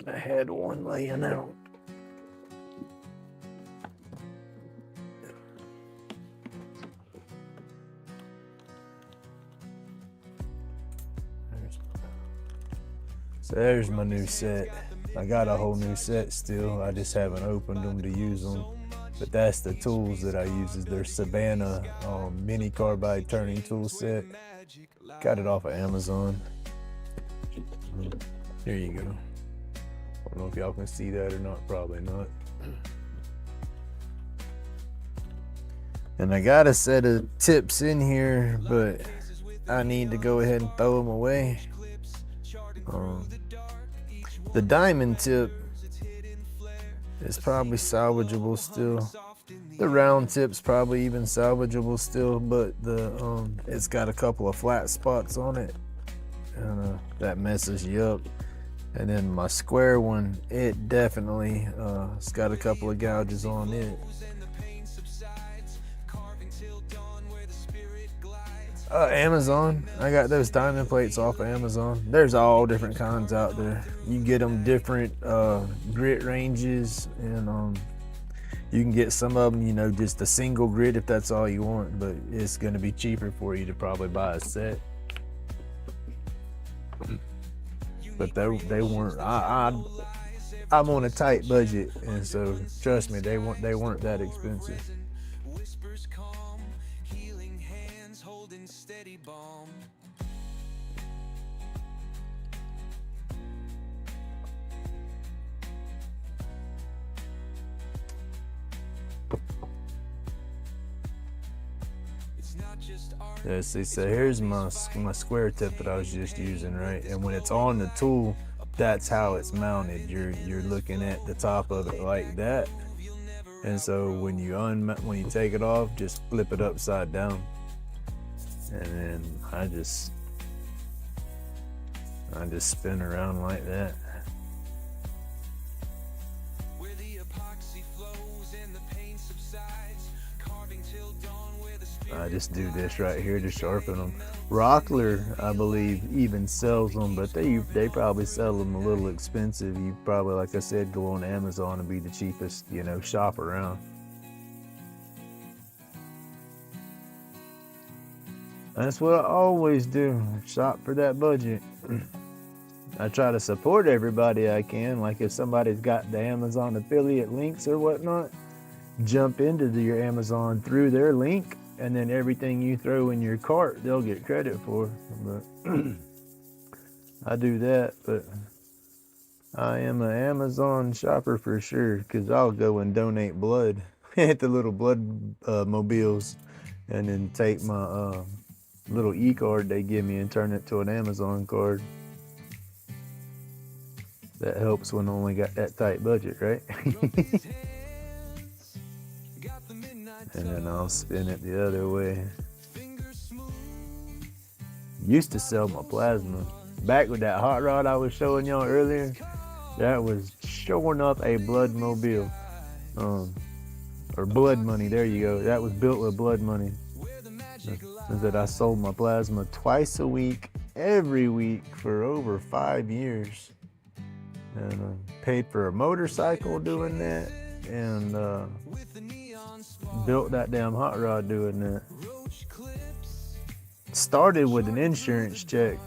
I had one laying out. So there's my new set. I got a whole new set still. I just haven't opened them to use them. But that's the tools that I use. Is their Savannah mini carbide turning tool set. Got it off of Amazon. Here you go. I don't know if y'all can see that or not. Probably not. And I got a set of tips in here, but I need to go ahead and throw them away. The diamond tip is probably salvageable still. The round tip's probably even salvageable still, but it's got a couple of flat spots on it, and that messes you up. And then my square one, it definitely it's got a couple of gouges on it. Amazon. I got those diamond plates off of Amazon. There's all different kinds out there. You get them different grit ranges, and you can get some of them, you know, just a single grit if that's all you want, but it's going to be cheaper for you to probably buy a set. But they weren't. I'm on a tight budget, and so trust me, they weren't that expensive. Yeah, see, so here's my square tip that I was just using, right? And when it's on the tool, that's how it's mounted. You're looking at the top of it like that. And so when you take it off, just flip it upside down. And then I just spin around like that. I just do this right here to sharpen them. Rockler, I believe, even sells them, but they probably sell them a little expensive. You probably, like I said, go on Amazon and be the cheapest, you know, shop around. That's what I always do, shop for that budget. I try to support everybody I can. Like if somebody's got the Amazon affiliate links or whatnot, jump into your Amazon through their link, and then everything you throw in your cart, they'll get credit for. But I do that, but I am an Amazon shopper for sure, because I'll go and donate blood at the little blood mobiles, and then take my little e-card they give me and turn it to an Amazon card. That helps when I only got that tight budget, right? and then I'll spin it the other way. Used to sell my plasma. Back with that hot rod I was showing y'all earlier, that was showing up a blood mobile. Or blood money, there you go. That was built with blood money. That I sold my plasma twice a week, every week for over 5 years. And paid for a motorcycle doing that, and built that damn hot rod doing that. Started with an insurance check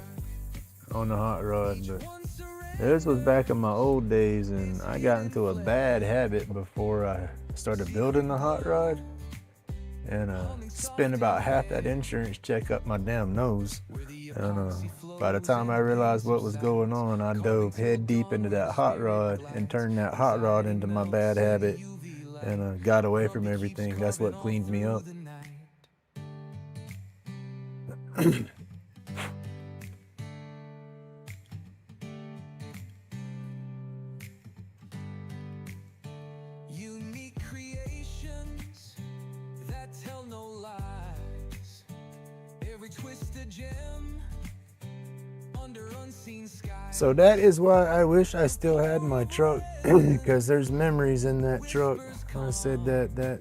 on the hot rod, but this was back in my old days, and I got into a bad habit before I started building the hot rod, and spent about half that insurance check up my damn nose. And by the time I realized what was going on, I dove head deep into that hot rod and turned that hot rod into my bad habit, and got away from everything. That's what cleaned me up. So that is why I wish I still had my truck, because there's memories in that truck. I said that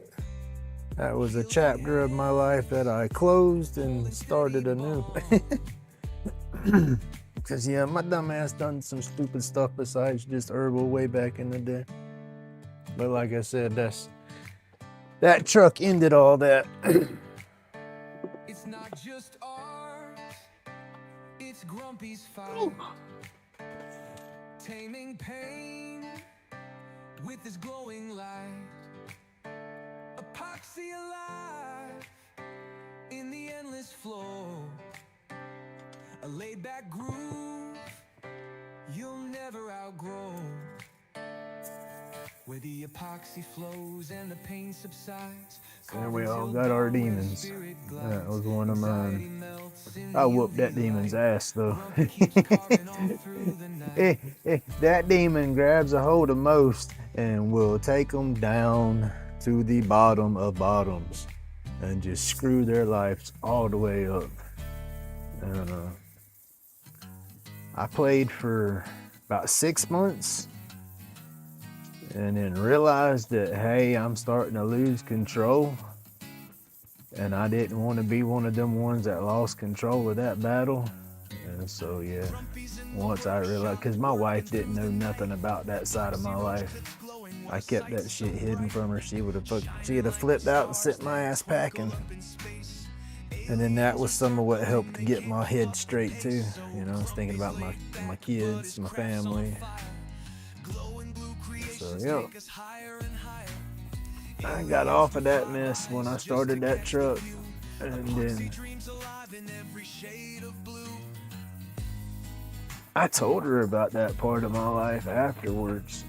was a chapter of my life that I closed and started anew. Because yeah, my dumb ass done some stupid stuff besides just herbal way back in the day. But like I said, that truck ended all that. It's not just art, it's Grumpy's fight. Taming pain with his glowing light. Epoxy alive in the endless flow. A laid-back groove you'll never outgrow. Where the epoxy flows and the pain subsides. And we all got our demons. That was one of mine. I whooped that demon's ass though. That demon grabs a hold of most and will take them down to the bottom of bottoms and just screw their lives all the way up. And I played for about 6 months, and then realized that, hey, I'm starting to lose control, and I didn't want to be one of them ones that lost control of that battle. And so yeah, once I realized, because my wife didn't know nothing about that side of my life, I kept that shit hidden from her. She'd have flipped out and sent my ass packing. And then that was some of what helped to get my head straight too. You know, I was thinking about my kids, my family. So yeah, I got off of that mess when I started that truck, and then I told her about that part of my life afterwards.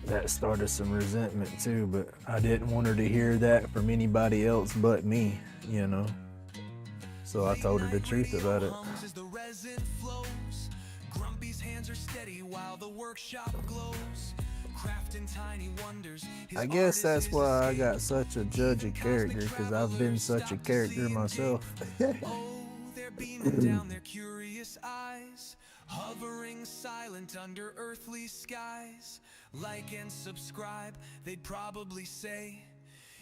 That started some resentment too, but I didn't want her to hear that from anybody else but me, you know. So I told her the truth about it. I guess that's why I got such a judge of character, because I've been such a character myself. Down their curious eyes, hovering silent under earthly skies. Like and subscribe, they'd probably say,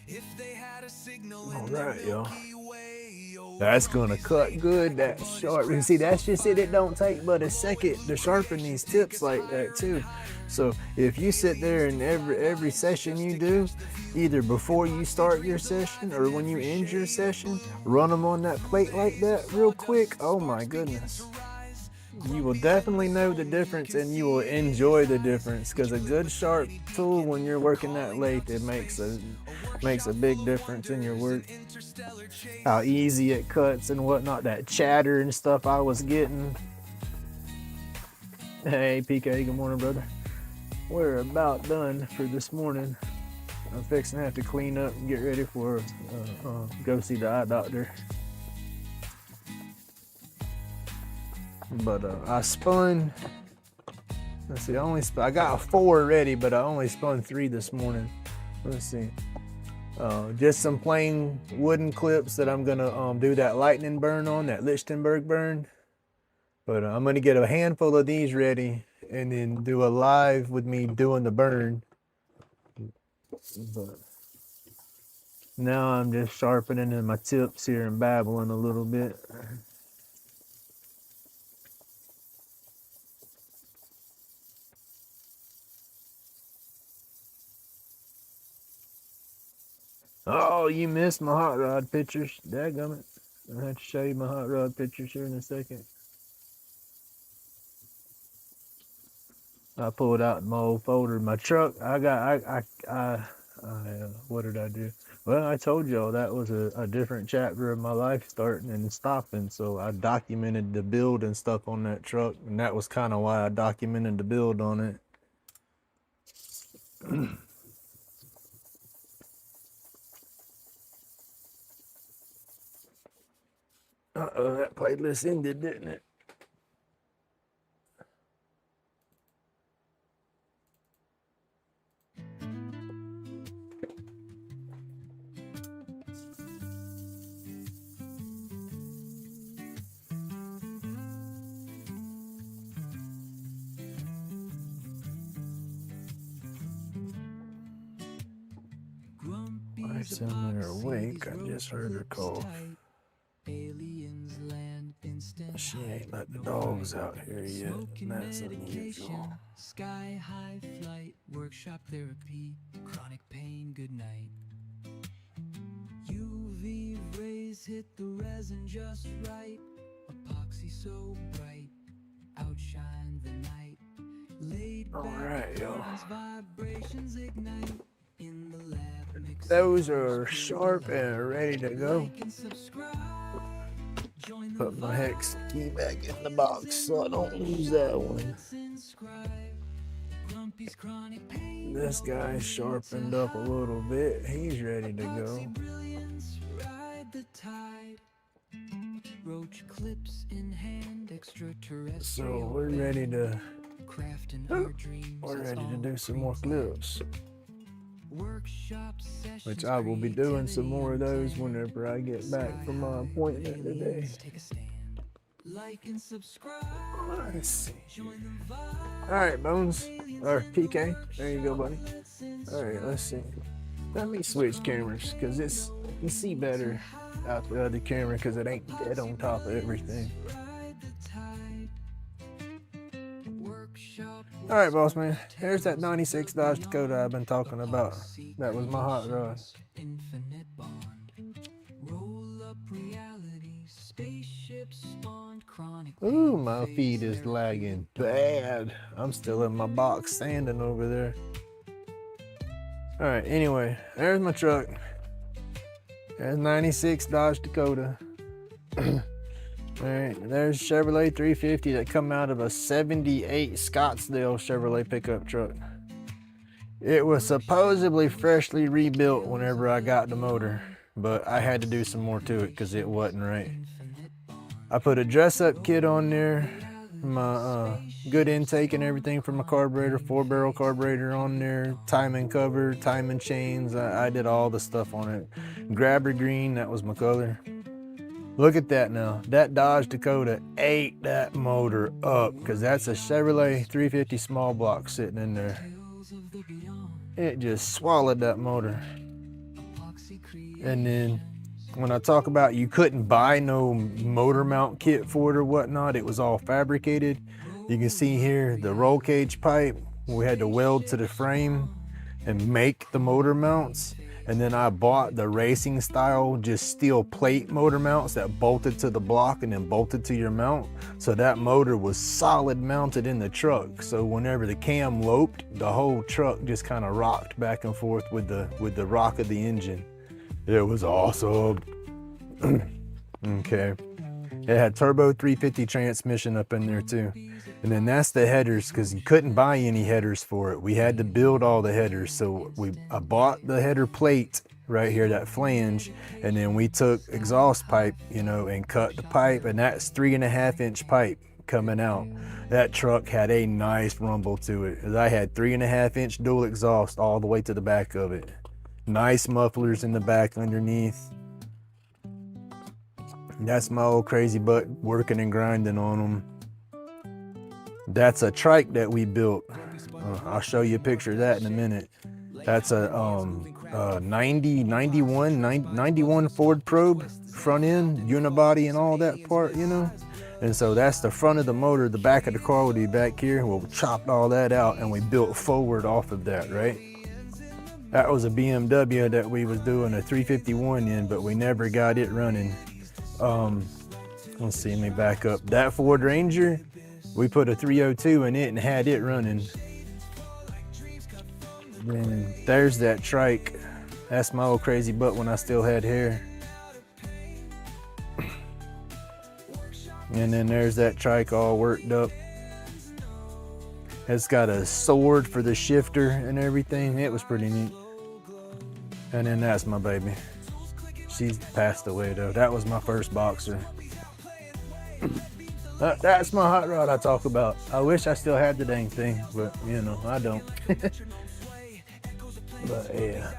if they had a signal in the Milky Way. That's gonna cut good, that sharp. You see, that's just it. It don't take but a second to sharpen these tips like that too. So if you sit there and every session you do, either before you start your session or when you end your session, run them on that plate like that real quick. Oh my goodness. You will definitely know the difference, and you will enjoy the difference, because a good sharp tool when you're working that lathe, it makes a big difference in your work. How easy it cuts and whatnot, that chatter and stuff I was getting. Hey PK, good morning brother. We're about done for this morning. I'm fixing to have to clean up and get ready for go see the eye doctor. But I spun, let's see, I got 4 ready, but I only spun 3 this morning. let's see. Just some plain wooden clips that I'm gonna do that lightning burn on, that Lichtenberg burn. But I'm gonna get a handful of these ready and then do a live with me doing the burn. But now I'm just sharpening my tips here and babbling a little bit. Oh, you missed my hot rod pictures. Dadgummit. I'll have to show you my hot rod pictures here in a second. I pulled out my old folder. My truck, what did I do? Well, I told y'all that was a different chapter of my life, starting and stopping. So I documented the build and stuff on that truck. And that was kind of why I documented the build on it. Uh-oh, that playlist ended, didn't it? Wife's in there awake. I just heard her cough. Aliens land instant. She ain't let the dogs out here yet, and that's unusual. Sky high flight, workshop therapy, chronic pain, good night. UV rays hit the resin just right, epoxy so bright, outshine the night. Laid back, Alright, y'all. vibrations ignite in the lab. Those are sharp and ready to go. Put my hex key back in the box so I don't lose that one. This guy's sharpened up a little bit. He's ready to go. So we're ready to do some more clips. Which I will be doing some more of those whenever I get back from my appointment today. Let's see. Alright, Bones. Or PK. There you go, buddy. Alright, let's see. Let me switch cameras because you can see better out the other camera because it ain't dead on top of everything. All right, boss man. There's that 96 Dodge Dakota I've been talking about. That was my hot rod. Ooh, my feed is lagging bad. I'm still in my box sanding over there. All right, anyway, there's my truck. There's 96 Dodge Dakota. All right, there's Chevrolet 350 that come out of a 78 Scottsdale Chevrolet pickup truck. It was supposedly freshly rebuilt whenever I got the motor, but I had to do some more to it because it wasn't right. I put a dress-up kit on there, my good intake and everything from my carburetor, 4-barrel carburetor on there, timing cover, timing chains. I did all the stuff on it. Grabber green, that was my color. Look at that now. That Dodge Dakota ate that motor up because that's a Chevrolet 350 small block sitting in there. It just swallowed that motor. And then when I talk about you couldn't buy no motor mount kit for it or whatnot, it was all fabricated. You can see here the roll cage pipe. We had to weld to the frame and make the motor mounts. And then I bought the racing style, just steel plate motor mounts that bolted to the block and then bolted to your mount. So that motor was solid mounted in the truck. So whenever the cam loped, the whole truck just kind of rocked back and forth with the rock of the engine. It was awesome. Okay. It had turbo 350 transmission up in there too. And then that's the headers because you couldn't buy any headers for it. We had to build all the headers. So I bought the header plate right here, that flange, and then we took exhaust pipe, and cut the pipe, and that's 3.5-inch pipe coming out. That truck had a nice rumble to it. I had 3.5-inch dual exhaust all the way to the back of it. Nice mufflers in the back underneath. That's my old crazy butt working and grinding on them. That's a trike that we built. I'll show you a picture of that in a minute. That's a 91 Ford Probe, front end, unibody and all that part, you know? And so that's the front of the motor, the back of the car would be back here. Well, we chopped all that out and we built forward off of that, right? That was a BMW that we was doing a 351 in, but we never got it running. Let's see, let me back up. That Ford Ranger, we put a 302 in it and had it running. Then there's that trike. That's my old crazy butt when I still had hair. And then there's that trike all worked up. It's got a sword for the shifter and everything. It was pretty neat. And then that's my baby. She's passed away though. That was my first Boxer. That's my hot rod I talk about. I wish I still had the dang thing, but you know, I don't. But yeah,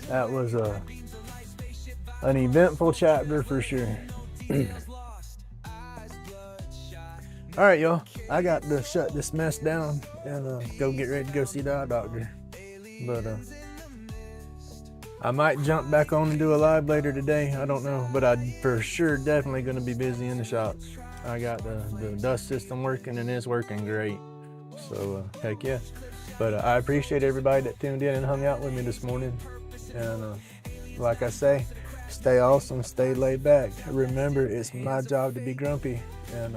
that was an eventful chapter for sure. All right, y'all, I got to shut this mess down and go get ready to go see the eye doctor. But I might jump back on and do a live later today. I don't know, but I'm for sure definitely going to be busy in the shop. I got the dust system working and it's working great. So heck yeah. But I appreciate everybody that tuned in and hung out with me this morning. And like I say, stay awesome, stay laid back. Remember, it's my job to be grumpy. And